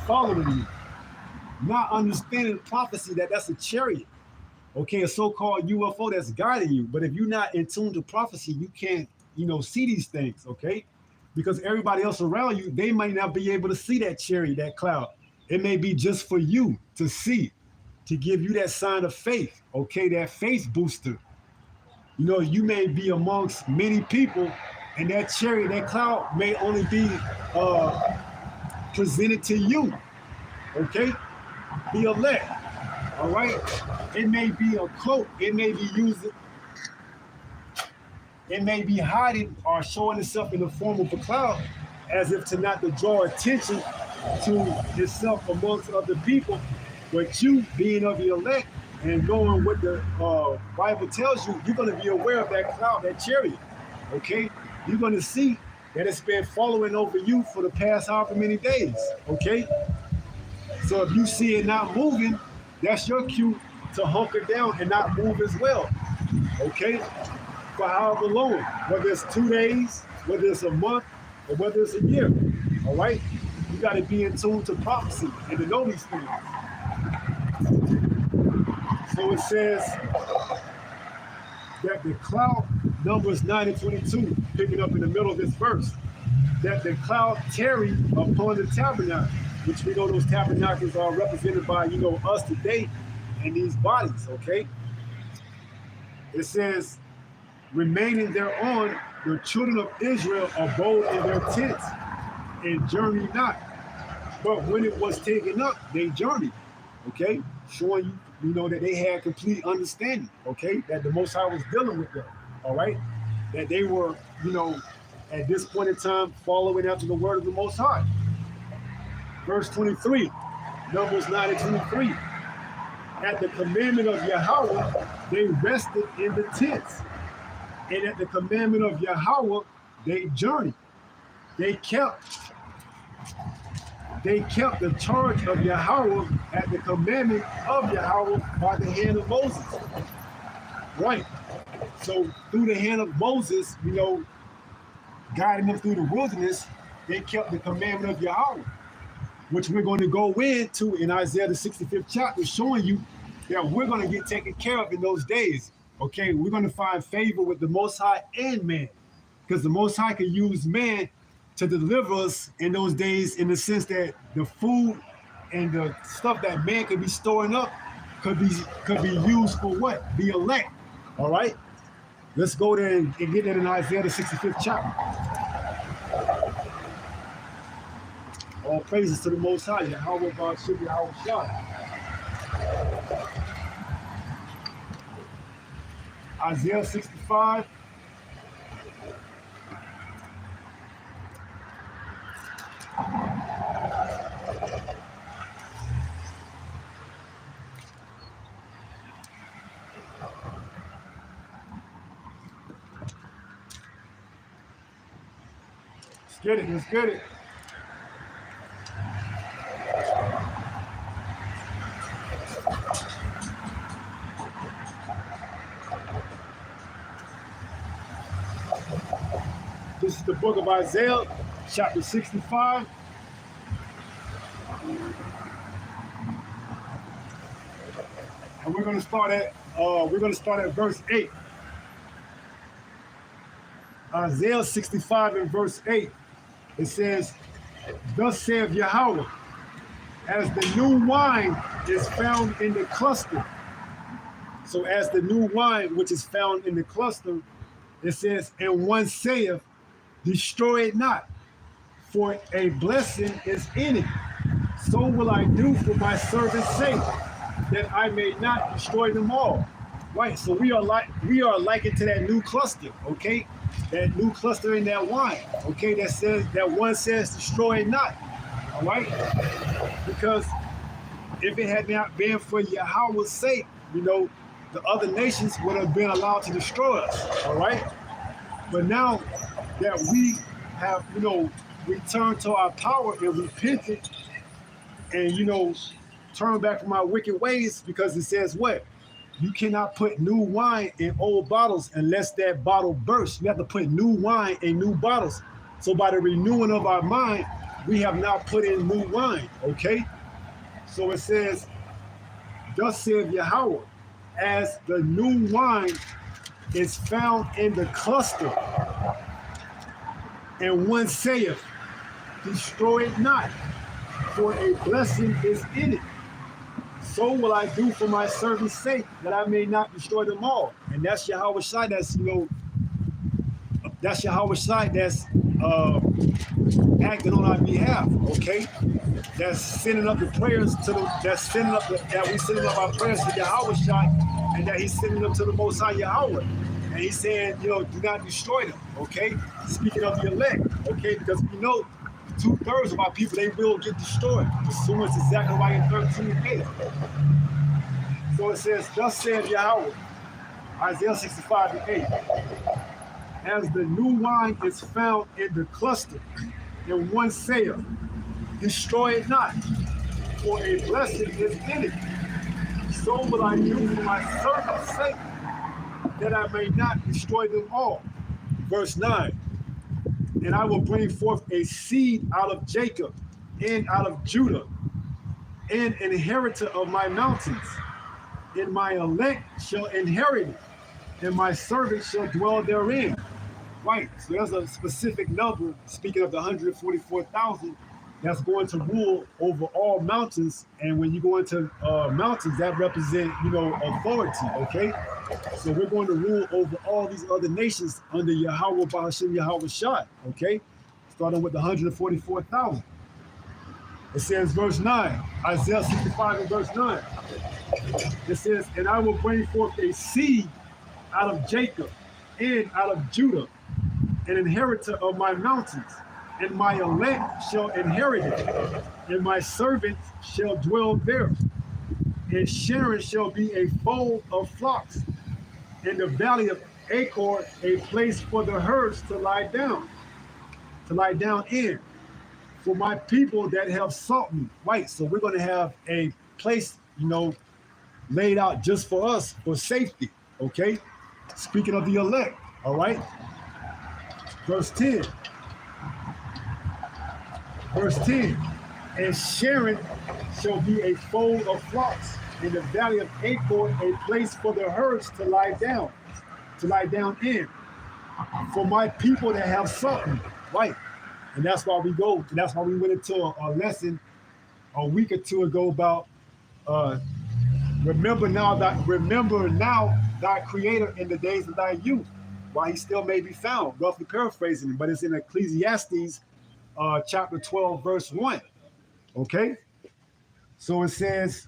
[SPEAKER 1] following you, not understanding prophecy that that's a chariot, okay, a so-called UFO that's guiding you. But if you're not in tune to prophecy, you can't, see these things, okay? Because everybody else around you, they might not be able to see that chariot, that cloud. It may be just for you to see, to give you that sign of faith, okay, that faith booster. You may be amongst many people, and that chariot, that cloud may only be presented to you, okay? The elect, all right? It may be a cloak. It may be used. It may be hiding or showing itself in the form of a cloud, as if to not to draw attention to itself amongst other people. But you, being of the elect and knowing what the Bible tells you, you're going to be aware of that cloud, that chariot. Okay, you're going to see that it's been following over you for the past however many days. Okay, so if you see it not moving, that's your cue to hunker down and not move as well. Okay, for however long, whether it's 2 days, whether it's a month, or whether it's a year. All right, you got to be in tune to prophecy and to know these things. So it says that the cloud, Numbers 9 and 22, picking up in the middle of this verse, that the cloud tarried upon the tabernacle, which we know those tabernacles are represented by, us today and these bodies, okay? It says, remaining thereon, the children of Israel abode in their tents and journeyed not. But when it was taken up, they journeyed, okay? Showing you, that they had complete understanding, okay? That the Most High was dealing with them, all right? That they were, at this point in time, following after the word of the Most High. Verse 23, Numbers 9 and 23. At the commandment of Yahweh, they rested in the tents. And at the commandment of Yahweh, they journeyed. They kept the charge of Yahweh at the commandment of Yahweh by the hand of Moses. Right. So through the hand of Moses, guiding them through the wilderness, they kept the commandment of Yahweh, which we're going to go into in Isaiah the 65th chapter, showing you that we're going to get taken care of in those days. Okay, we're going to find favor with the Most High and man, because the Most High can use man to deliver us in those days, in the sense that the food and the stuff that man could be storing up could be used for what? The elect. All right? Let's go there and get that in Isaiah the 65th chapter. All praises to the Most High. Yahweh God should be Yahweh Shah. Isaiah 65. Let's get it. This is the book of Isaiah, chapter 65. And we're going to start at verse 8. Isaiah 65 and verse 8. It says, thus saith Yahweh, as the new wine is found in the cluster. So as the new wine which is found in the cluster, it says, and one saith, destroy it not, for a blessing is in it. So will I do for my servant's sake, that I may not destroy them all. Right, so we are likened to that new cluster, okay? That new cluster in that wine, okay? That one says destroy it not, all right? Because if it had not been for Yahweh's sake, the other nations would have been allowed to destroy us, all right? But now that we have, returned to our power and repented and, turn back from our wicked ways, because it says what? You cannot put new wine in old bottles unless that bottle bursts. You have to put new wine in new bottles. So by the renewing of our mind, we have now put in new wine, okay? So it says, thus saith Yahweh, as the new wine is found in the cluster, and one saith, destroy it not, for a blessing is in it. So will I do for my servant's sake, that I may not destroy them all. And that's Yahweh Shai, that's Yahweh Shai that's acting on our behalf, okay? That's sending up the prayers to that we sending up our prayers to Yahweh Shai, and that he's sending them to the Most High Yahweh. And he's saying, do not destroy them, okay? Speaking of the elect, okay? Because we know 2/3 of our people, they will get destroyed. Pursuant to Zechariah 13:8. So it says, thus saith Yahweh, Isaiah 65:8. As the new wine is found in the cluster, and one saith, destroy it not, for a blessing is in it. So will I do for my servant's sake, that I may not destroy them all. Verse 9. And I will bring forth a seed out of Jacob and out of Judah, an inheritor of my mountains, and my elect shall inherit it, and my servant shall dwell therein. Right, so there's a specific number, speaking of the 144,000, that's going to rule over all mountains. And when you go into mountains, that represent, authority, okay? So we're going to rule over all these other nations under Yahweh Ba'ashem Yahweh Shai, okay? Starting with the 144,000. It says, verse 9, Isaiah 65 and verse 9. It says, and I will bring forth a seed out of Jacob and out of Judah, an inheritor of my mountains, and my elect shall inherit it, and my servants shall dwell there. And Sharon shall be a fold of flocks, and the valley of Achor a place for the herds to lie down in, for my people that have sought me. Right, so we're going to have a place, laid out just for us for safety, okay? Speaking of the elect, all right? Verse 10. And Sharon shall be a fold of flocks, in the valley of Achor a place for the herds to lie down in, for my people that have sought me. Right. And that's why we went into a lesson a week or two ago about remember now thy creator in the days of thy youth, while he still may be found, roughly paraphrasing, but it's in Ecclesiastes chapter 12, verse 1. Okay? So it says,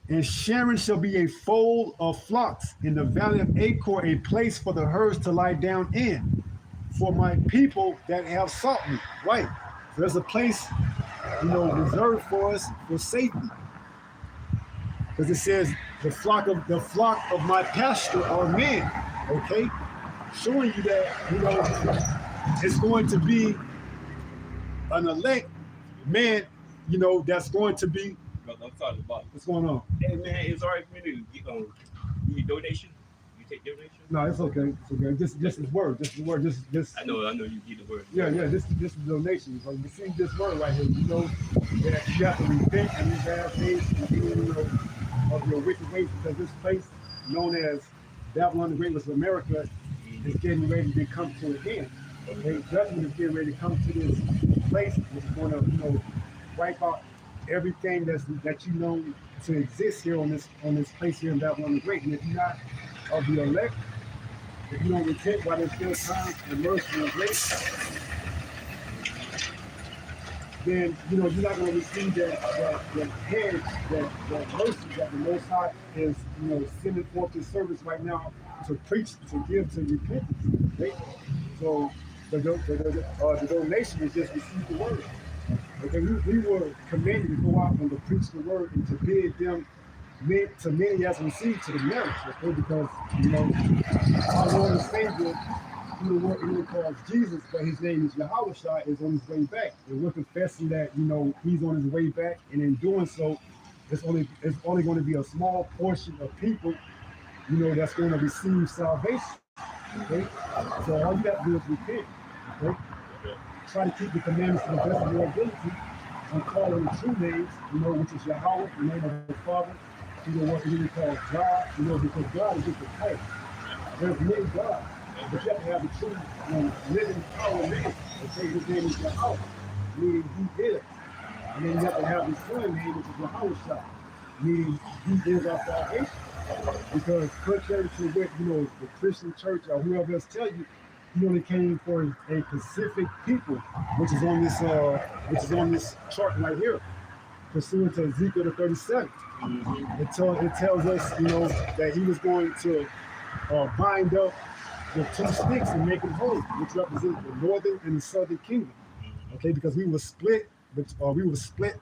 [SPEAKER 1] and Sharon shall be a fold of flocks, in the valley of Achor a place for the herds to lie down in, for my people that have sought me. Right. So there's a place, reserved for us for safety. Because it says the flock of my pasture are men. Okay? Showing you that, it's going to be an elect man, that's going to be.
[SPEAKER 2] I'm sorry about it.
[SPEAKER 1] What's going on?
[SPEAKER 2] Hey man, it's all right for me to give donation. You take donation?
[SPEAKER 1] No, it's okay. It's okay. Just his word. Just the word. Just.
[SPEAKER 2] I know you give the word.
[SPEAKER 1] Yeah. This is donation. So you see this word right here. That you have to repent and these bad things of your wicked ways, because this place known as Babylon the Great, of America, is getting ready to come to an end. Okay, judgment is getting ready to come to this place. It's going to, wipe out everything that you know to exist here on this place here in Babylon the Great. And if you're not of the elect, if you don't repent while there's still time and mercy and grace, then you're not going to receive that hedge, that mercy that the Most High is sending forth His service right now to preach, to give, to repentance. Okay? So the donation is just receive the word. Okay, we were commanded to go out and to preach the word and to bid them to many as received to the marriage. Okay, because our Lord and Savior, who the world even calls Jesus, but his name is Yahweh Shai, is on his way back. And we're confessing that, he's on his way back. And in doing so, it's only going to be a small portion of people, that's going to receive salvation. Okay? So all you got to do is repent. Okay? Try to keep the commandments to the best of your ability and call on the true names, which is Yahweh, the name of the Father, what we call God, because God is just a title. There's many gods, but you have to have the true living power name. Okay, his name is Yahweh, meaning he is. And then you have to have the son name, which is Yahweh Shai, meaning he is our salvation. Because contrary to what, the Christian church or whoever else tell you, he only came for a specific people, which is on this chart right here, pursuant to Ezekiel the 37. It tells us, that he was going to bind up the two sticks and make them whole, which represent the northern and the southern kingdom. Okay, because we were split,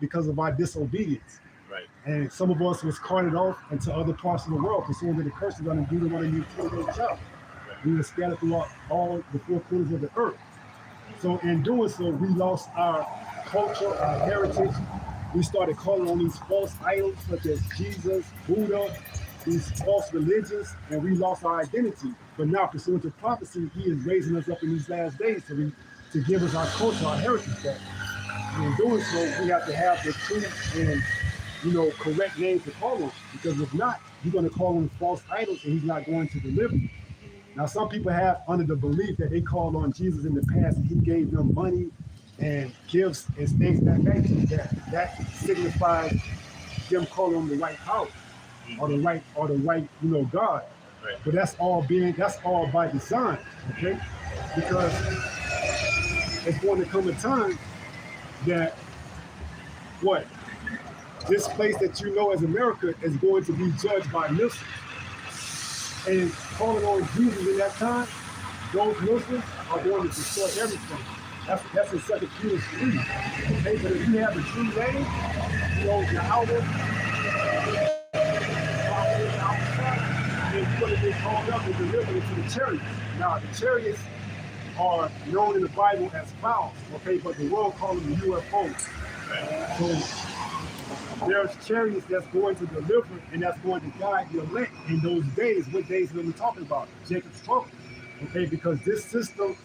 [SPEAKER 1] because of our disobedience.
[SPEAKER 2] Right.
[SPEAKER 1] And some of us was carted off into other parts of the world, pursuing the curses on the Deuteronomy 28 chapter. We were scattered throughout all the four corners of the earth. So in doing so, we lost our culture, our heritage. We started calling on these false idols such as Jesus, Buddha, these false religions, and we lost our identity. But now, pursuant to prophecy, he is raising us up in these last days to give us our culture, our heritage back. And in doing so, we have to have the true and correct name to call on. Because if not, you're going to call on false idols and he's not going to deliver you. Now, some people have under the belief that they called on Jesus in the past and he gave them money and gifts and things that nature. That signifies them calling on the right power or the right God.
[SPEAKER 2] Right.
[SPEAKER 1] But that's all by design, okay? Because it's going to come a time that this place that as America is going to be judged by Muslims. And calling on Jesus in that time, those Muslims are going to destroy everything. That's in 2 Peter 3. Okay, but if you have the true name, Yahweh, then you're going to get called up and delivered into the chariots. Now, the chariots are known in the Bible as clouds, okay, but the world calls them UFOs. So there's chariots that's going to deliver and that's going to guide the elect in those days. What days are we talking about? Jacob's trouble. Okay, because this system,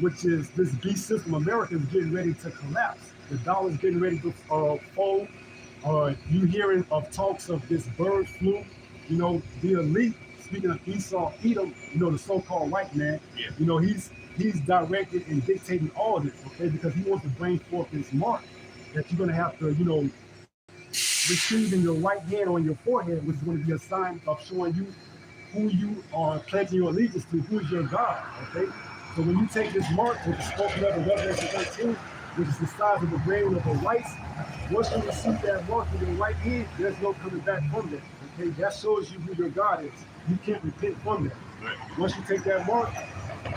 [SPEAKER 1] which is this beast system, America is getting ready to collapse. The dollar's getting ready to fold. You hearing of talks of this bird flu, the elite, speaking of Esau, Edom, the so-called white man,
[SPEAKER 2] yeah.
[SPEAKER 1] He's directed and dictating all this, okay, because he wants to bring forth this mark that you're going to have to, receive in your right hand or in your forehead, which is going to be a sign of showing you who you are pledging your allegiance to, who is your God, okay? So when you take this mark, which is spoken of in Revelation 13, which is the size of the grain of a rice, once you receive that mark in your right hand, there's no coming back from that, okay? That shows you who your God is. You can't repent from that.
[SPEAKER 2] Right.
[SPEAKER 1] Once you take that mark,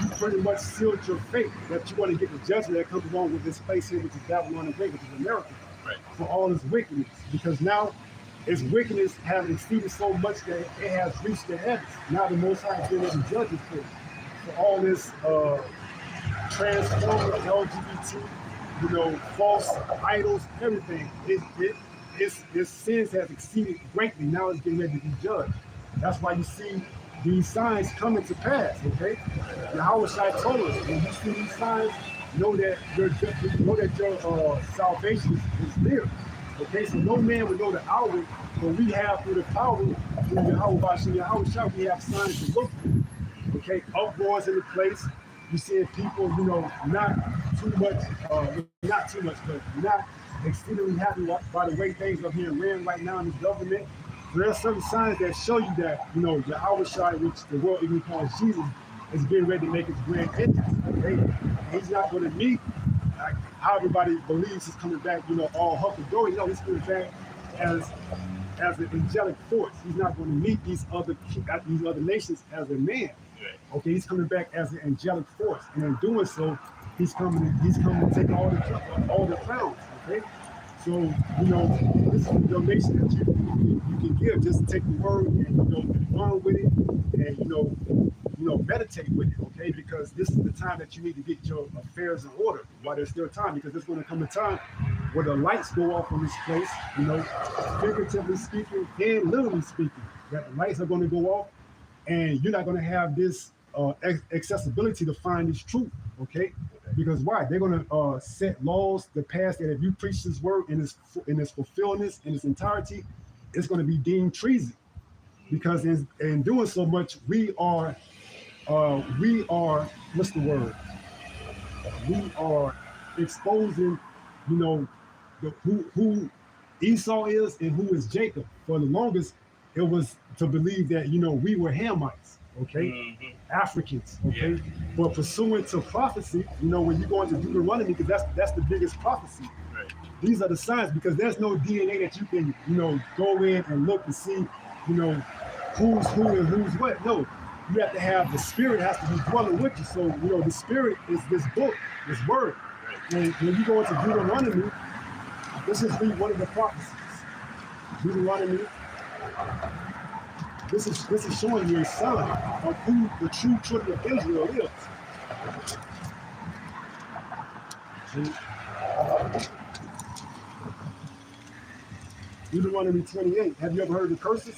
[SPEAKER 1] you pretty much sealed your fate that you're going to get the judgment that comes along with this place here, which is Babylon the Great, which is America.
[SPEAKER 2] Right.
[SPEAKER 1] For all its wickedness, because now its wickedness has exceeded so much that it has reached the heavens. Now the Most High is going to judge it for all this transformer, LGBT, false idols, everything. Its sins have exceeded greatly. Now it's getting ready to be judged. That's why you see these signs coming to pass. Okay, Yahweh Shai told us when you see these signs, know that your salvation is near. Okay, so no man would know the hour, but we have through the power through Yahweh Shai, we have signs to look for. Okay, uproars in the place. You see people, not too much, but not exceedingly happy by the way things are being ran right now in this government. So there are certain signs that show you that, Yahweh Shai, which the world even calls Jesus, is getting ready to make his grand entrance. Okay, he's not going to meet how everybody believes he's coming back, all hunky-dory. He's coming back as an angelic force. He's not going to meet these other nations as a man. Okay, he's coming back as an angelic force, and in doing so, he's coming to take all the crowns. Okay, so this is the donation that you can give. Just take the word and bond with it and meditate with it, okay? Because this is the time that you need to get your affairs in order while there's still time, because there's going to come a time where the lights go off in this place, figuratively speaking and literally speaking, that the lights are going to go off, and you're not going to have this accessibility to find this truth, okay? Because why? They're going to set laws to pass that if you preach this word in its fulfillment, in its entirety, it's going to be deemed treason. Because in doing so much, we are what's the word? We are exposing, who Esau is and who is Jacob. For the longest, it was to believe that we were Hamites, okay, Africans, okay.
[SPEAKER 2] Yeah.
[SPEAKER 1] But pursuant to prophecy, when you go into Deuteronomy, because that's the biggest prophecy.
[SPEAKER 2] Right.
[SPEAKER 1] These are the signs, because there's no DNA that you can go in and look to see who's who and who's what. No, you have to have the spirit has to be dwelling with you. So the spirit is this book, this word. And when you go into Deuteronomy, this is one of the prophecies. Deuteronomy. This is showing you a sign of who the true children of Israel is. Deuteronomy 28. Have you ever heard the curses?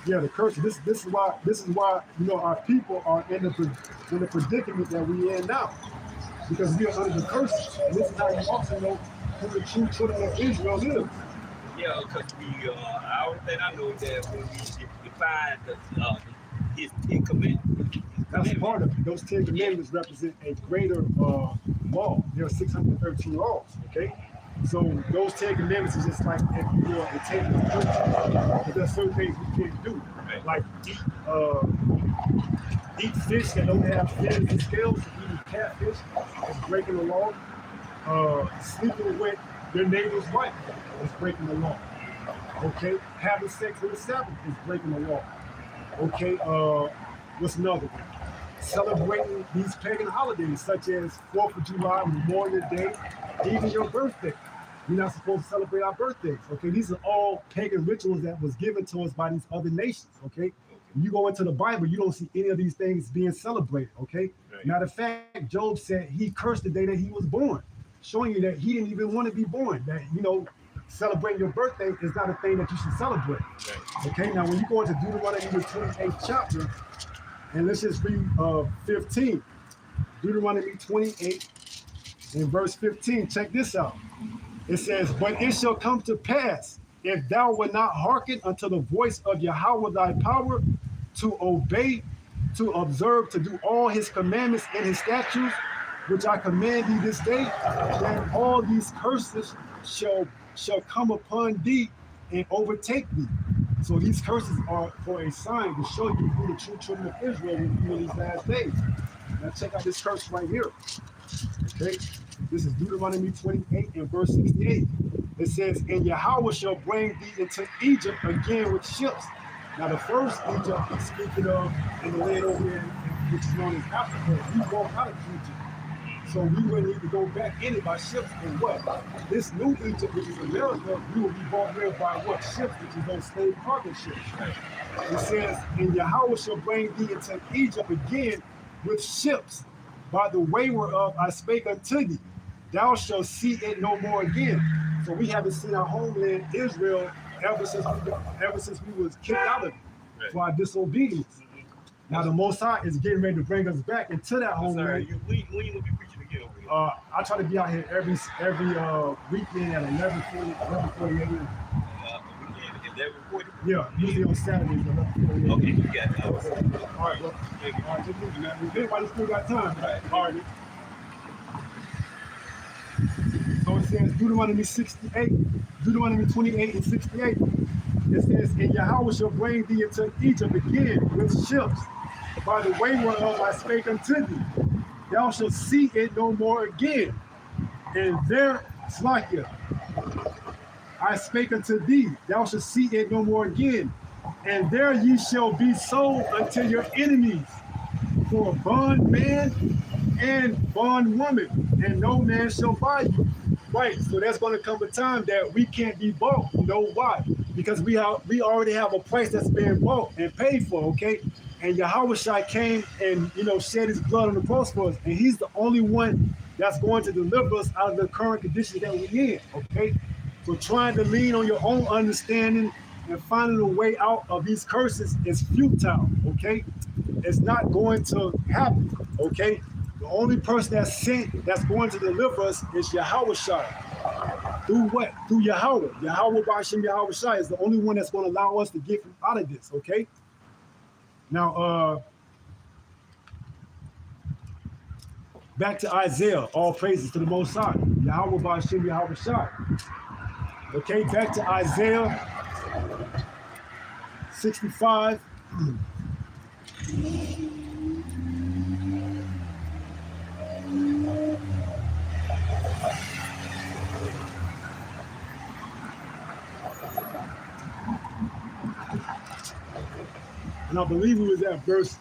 [SPEAKER 1] Yeah, the curses. This is why our people are in the predicament that we in now, because we are under the curses. And this is how you also know who the true children of Israel is.
[SPEAKER 2] Yeah, because I only thing I know is that when we define his Ten Commandments.
[SPEAKER 1] That's part of it. Those 10 commandments represent a greater law. There are 613 laws, okay? So those 10 commandments is just like if you were a 10 but there's certain things we can't do.
[SPEAKER 2] Right.
[SPEAKER 1] Like eat fish that don't have fins and scales, eating catfish is breaking the law. Sleeping with your neighbor's wife is breaking the law. Okay? Having sex on the Sabbath is breaking the law. Okay, what's another one? Celebrating these pagan holidays such as 4th of July, Memorial Day, even your birthday. We're not supposed to celebrate our birthdays. Okay, these are all pagan rituals that was given to us by these other nations. Okay, when you go into the Bible, you don't see any of these things being celebrated. Okay,
[SPEAKER 2] Right.
[SPEAKER 1] Matter of fact, Job said he cursed the day that he was born, showing you that he didn't even want to be born. That celebrating your birthday is not a thing that you should celebrate.
[SPEAKER 2] Right.
[SPEAKER 1] Okay, now when you go into Deuteronomy the 28th chapter, and let's just read 15. Deuteronomy 28 and verse 15. Check this out. It says, "But it shall come to pass, if thou wilt not hearken unto the voice of Yahweh thy power, to obey, to observe, to do all his commandments and his statutes, which I command thee this day, then all these curses shall come upon thee and overtake thee." So these curses are for a sign to show you who the true children of Israel will be in these last days. Now check out this curse right here. Okay, this is Deuteronomy 28 and verse 68. It says, "And Yahweh shall bring thee into Egypt again with ships." Now the first Egypt is speaking of in the land over there, which is known as Africa. We walked out of Egypt. So we will need to go back in it by ships, and what? This new Egypt, which is America, we will be brought here by what? Ships, which is those slave cargo ships. It says, "And Yahweh shall bring thee into Egypt again with ships, by the way whereof I spake unto thee. Thou shalt see it no more again." So we haven't seen our homeland Israel ever since we was kicked out of it for our disobedience. Now the Most High is getting ready to bring us back into that homeland.
[SPEAKER 2] When you will be preaching again over here?
[SPEAKER 1] I try to be out here every weekend at 11:40 a.m.
[SPEAKER 2] Weekend at 11:40?
[SPEAKER 1] Yeah, usually on Saturdays at 11:40 a.m.
[SPEAKER 2] Okay, you got it.
[SPEAKER 1] All right, well, all right, just moving, man. Everybody still got time.
[SPEAKER 2] Right.
[SPEAKER 1] All right. So it says Deuteronomy 28 and 68. It says, "And Yahweh shall bring thee into Egypt again with ships, by the way whereof I spake unto thee. Thou shalt see it no more again. And there, Slakia, I spake unto thee, thou shalt see it no more again. And there ye shall be sold unto your enemies, for bondman and bondwoman, and no man shall buy you." Right, so there's going to come a time that we can't be bought. You know why? because we already have a price that's been bought and paid for, okay? And Yahushua came and shed his blood on the cross for us, and he's the only one that's going to deliver us out of the current condition that we're in, okay? So trying to lean on your own understanding and finding a way out of these curses is futile, okay? It's not going to happen, okay? The only person that's sent that's going to deliver us is Yahushua. Through what? Through Yahweh. Yahweh Bashim Yahushua is the only one that's going to allow us to get out of this, okay? Now, back to Isaiah. All praises to the Most High. Yahweh Bashim Yahushua. Okay, back to Isaiah 65. And I believe it was at verse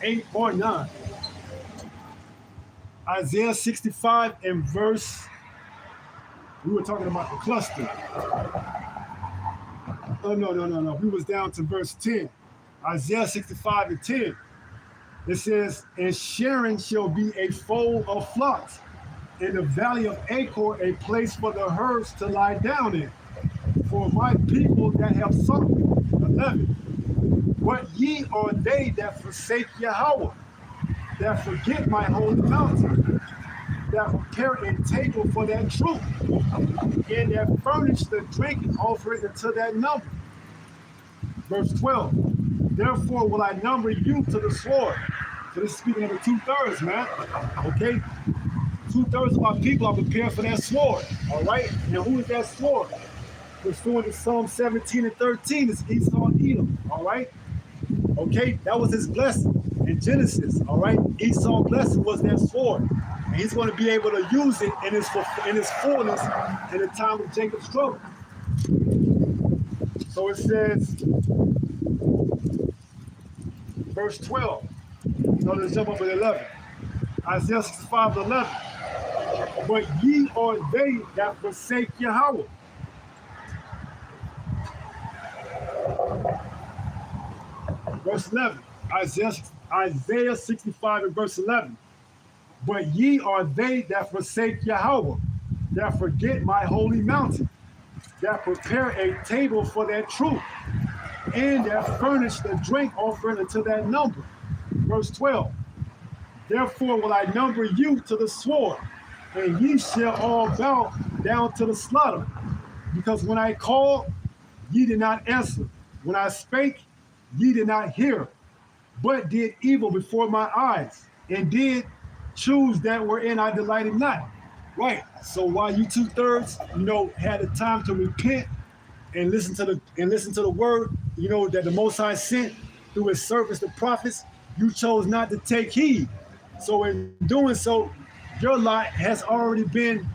[SPEAKER 1] 8 or 9. Isaiah 65 and verse, we were talking about the cluster. Oh, no. We was down to verse 10. Isaiah 65 and 10. It says, and Sharon shall be a fold of flocks, in the valley of Achor a place for the herds to lie down in. For my people that have sunk. 11. What ye are they that forsake Yahweh, that forget my holy mountain, that prepare a table for that truth, and that furnish the drinking offering unto that number. Verse 12. Therefore will I number you to the sword. So this is speaking of the 2/3, man. Okay? 2/3 of our people are prepared for that sword. All right? Now who is that sword? Pursuant to Psalm 17 and 13 is Esau and Edom. All right? Okay, that was his blessing in Genesis. All right, Esau's blessing was that sword, and he's going to be able to use it in his fullness in the time of Jacob's trouble. So it says, verse 12. No, let's jump up at 11. Isaiah 65 and 11. But ye are they that forsake Yahweh. Verse 11, Isaiah 65 and verse 11. But ye are they that forsake Yahweh, that forget my holy mountain, that prepare a table for that truth, and that furnish the drink offering unto that number. Verse 12. Therefore will I number you to the sword, and ye shall all bow down to the slaughter. Because when I called, ye did not answer. When I spake, ye did not hear, but did evil before my eyes, and did choose that wherein I delighted not. Right. So while you 2/3, had the time to repent and listen to the word, that the Most High sent through his servants, the prophets, you chose not to take heed. So in doing so, your lot has already been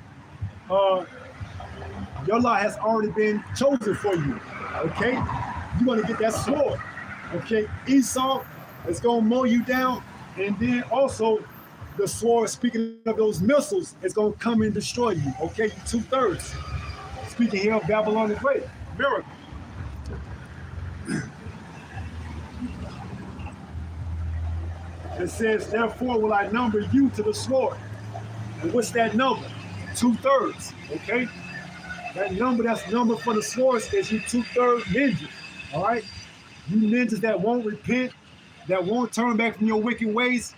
[SPEAKER 1] chosen for you. Okay? You're gonna get that sword. Okay, Esau is going to mow you down, and then also the sword, speaking of those missiles, is going to come and destroy you. Okay, 2/3. Speaking here of Babylon the Great, miracle. It says, therefore will I number you to the sword. And what's that number? 2/3. Okay, that number that's number for the swords is you 2/3 ninjas. All right. You ninjas that won't repent, that won't turn back from your wicked ways,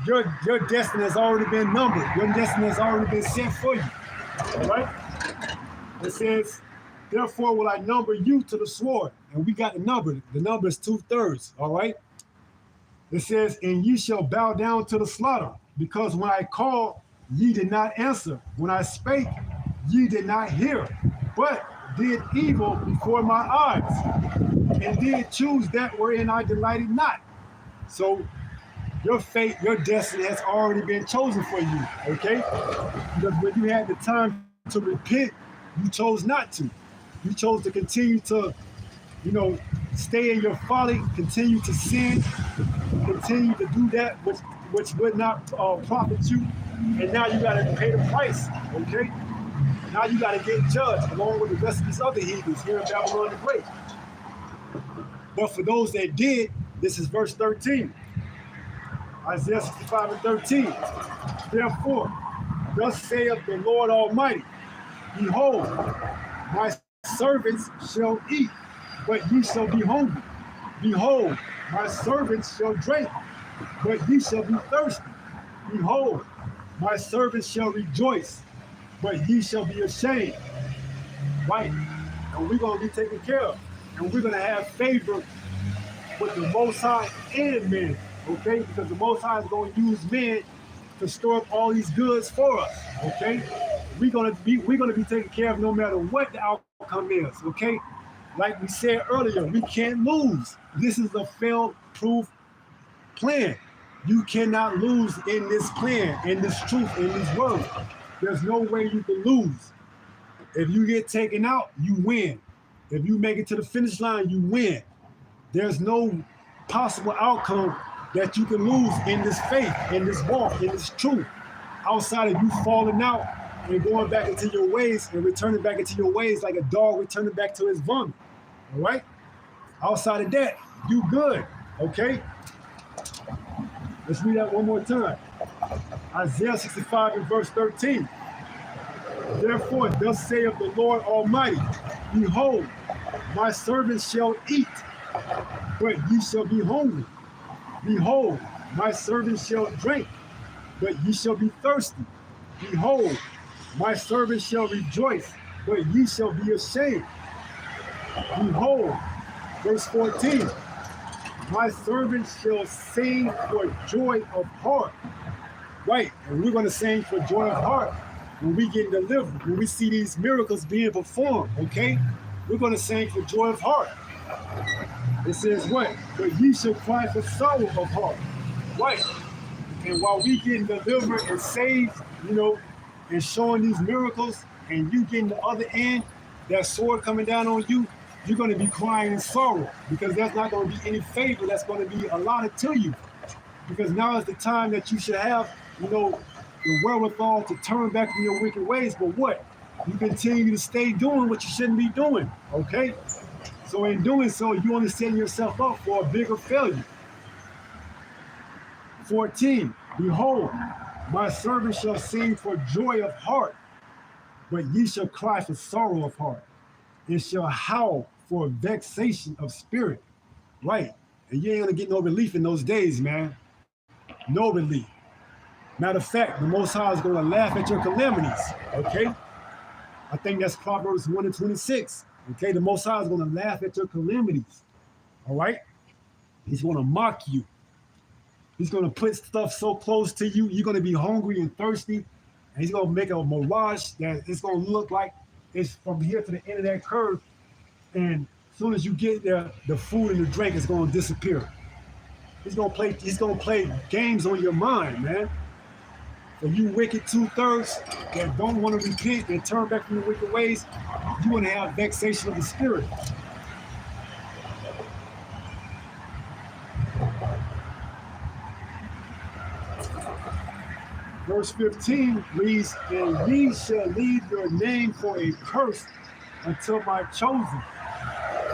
[SPEAKER 1] your destiny has already been numbered. Your destiny has already been set for you. All right? It says, therefore will I number you to the sword. And we got the number. The number is 2/3. All right? It says, and ye shall bow down to the slaughter, because when I called, ye did not answer. When I spake, ye did not hear, but did evil before my eyes, and did choose that wherein I delighted not. So your fate, your destiny has already been chosen for you, okay? Because when you had the time to repent, you chose not to. You chose to continue to, stay in your folly, continue to sin, continue to do that which would not profit you, and now you got to pay the price, okay? Now you got to get judged along with the rest of these other heathens here in Babylon the Great. But for those that did, this is verse 13. Isaiah 65 and 13. Therefore, thus saith the Lord Almighty, behold, my servants shall eat, but ye shall be hungry. Behold, my servants shall drink, but ye shall be thirsty. Behold, my servants shall rejoice, but ye shall be ashamed. Right? And we're going to be taken care of. And we're going to have favor with the Most High and men. Okay? Because the Most High is going to use men to store up all these goods for us. Okay? We're going to be taken care of no matter what the outcome is. Okay? Like we said earlier, we can't lose. This is a fail-proof plan. You cannot lose in this plan, in this truth, in this word. There's no way you can lose. If you get taken out, you win. If you make it to the finish line, you win. There's no possible outcome that you can lose in this faith, in this walk, in this truth, outside of you falling out and going back into your ways and returning back into your ways like a dog returning back to his vomit. All right? Outside of that, you good. Okay? Let's read that one more time. Isaiah 65 and verse 13. Therefore, thus saith the Lord Almighty, behold, my servants shall eat, but ye shall be hungry. Behold, my servants shall drink, but ye shall be thirsty. Behold, my servants shall rejoice, but ye shall be ashamed. Behold, verse 14, my servants shall sing for joy of heart. Right, and we're going to sing for joy of heart when we get delivered, when we see these miracles being performed, okay? We're going to sing for joy of heart. It says what? But ye shall cry for sorrow of heart. Right. And while we getting delivered and saved, you know, and showing these miracles, and you getting the other end, that sword coming down on you, you're going to be crying in sorrow because there's not going to be any favor that's going to be allotted to you. Because now is the time that you should have, you know, the wherewithal to turn back from your wicked ways. But what? You continue to stay doing what you shouldn't be doing, okay? So in doing so, you only setting yourself up for a bigger failure. 14, behold, my servant shall sing for joy of heart, but ye shall cry for sorrow of heart, and shall howl for vexation of spirit. Right. And you ain't gonna get no relief in those days, man. No relief. Matter of fact, the Most High is gonna laugh at your calamities. Okay? I think that's Proverbs 1 and 26. Okay, the Most High is gonna laugh at your calamities. All right? He's gonna mock you. He's gonna put stuff so close to you, you're gonna be hungry and thirsty, and he's gonna make a mirage that it's gonna look like it's from here to the end of that curve, and as soon as you get there, the food and the drink is gonna disappear. He's gonna play games on your mind, man. And you wicked 2/3 that don't want to repent and turn back from the wicked ways, you're gonna have vexation of the spirit. Verse 15 reads, and ye shall leave your name for a curse until my chosen.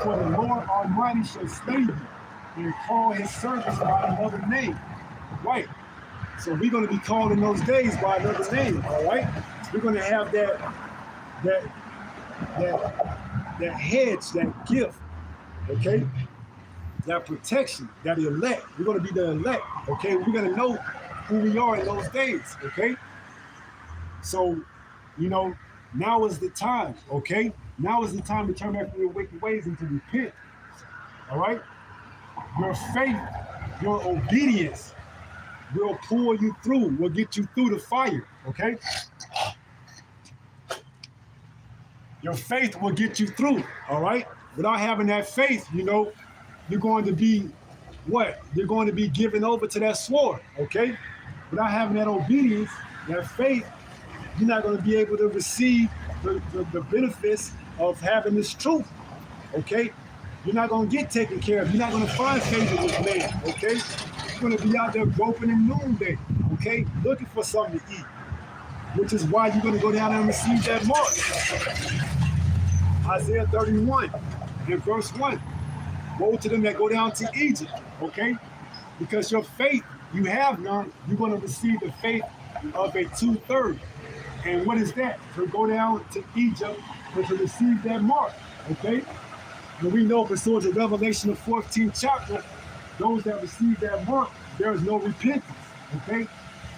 [SPEAKER 1] For the Lord Almighty shall slay you and call his servants by another name. Right. So we're going to be called in those days by another name. All right. We're going to have that hedge, that gift. Okay. That protection, that elect. We're going to be the elect. Okay. We're going to know who we are in those days. Okay. So, you know, now is the time. Okay. Now is the time to turn back from your wicked ways and to repent. All right. Your faith, your obedience will pull you through, will get you through the fire, okay? Your faith will get you through, all right? Without having that faith, you know, you're going to be what? You're going to be given over to that sword, okay? Without having that obedience, that faith, you're not going to be able to receive the benefits of having this truth, okay? You're not going to get taken care of. You're not going to find favor with man, okay? You're going to be out there groping in noonday, okay? Looking for something to eat. which is why you're going to go down and receive that mark. Isaiah 31 in verse 1. Woe to them that go down to Egypt, okay? Because your faith, you have none, you're going to receive the faith of a 2/3. And what is that? To go down to Egypt and to receive that mark, okay? And we know pursuant to Revelation, the 14th chapter, those that receive that mark, there is no repentance, okay?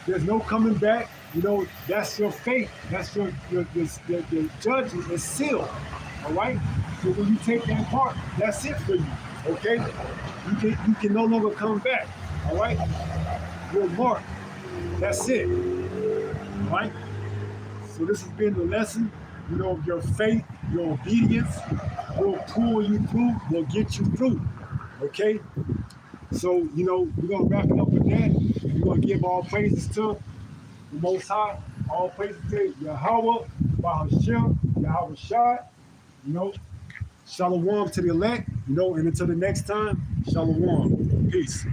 [SPEAKER 1] There's no coming back. You know, that's your faith. That's your judgment is sealed, all right? So when you take that mark, that's it for you, okay? You can no longer come back, all right? You're marked. That's it, all right? So this has been the lesson. You know, your faith, your obedience will pull you through, will get you through, okay? So, you know, we're going to wrap it up with that. We're going to give all praises to the Most High. All praises to Yahweh, Bahashem, Yahweh Shai. You know, Shalom to the elect. You know, and until the next time, Shalom. Peace.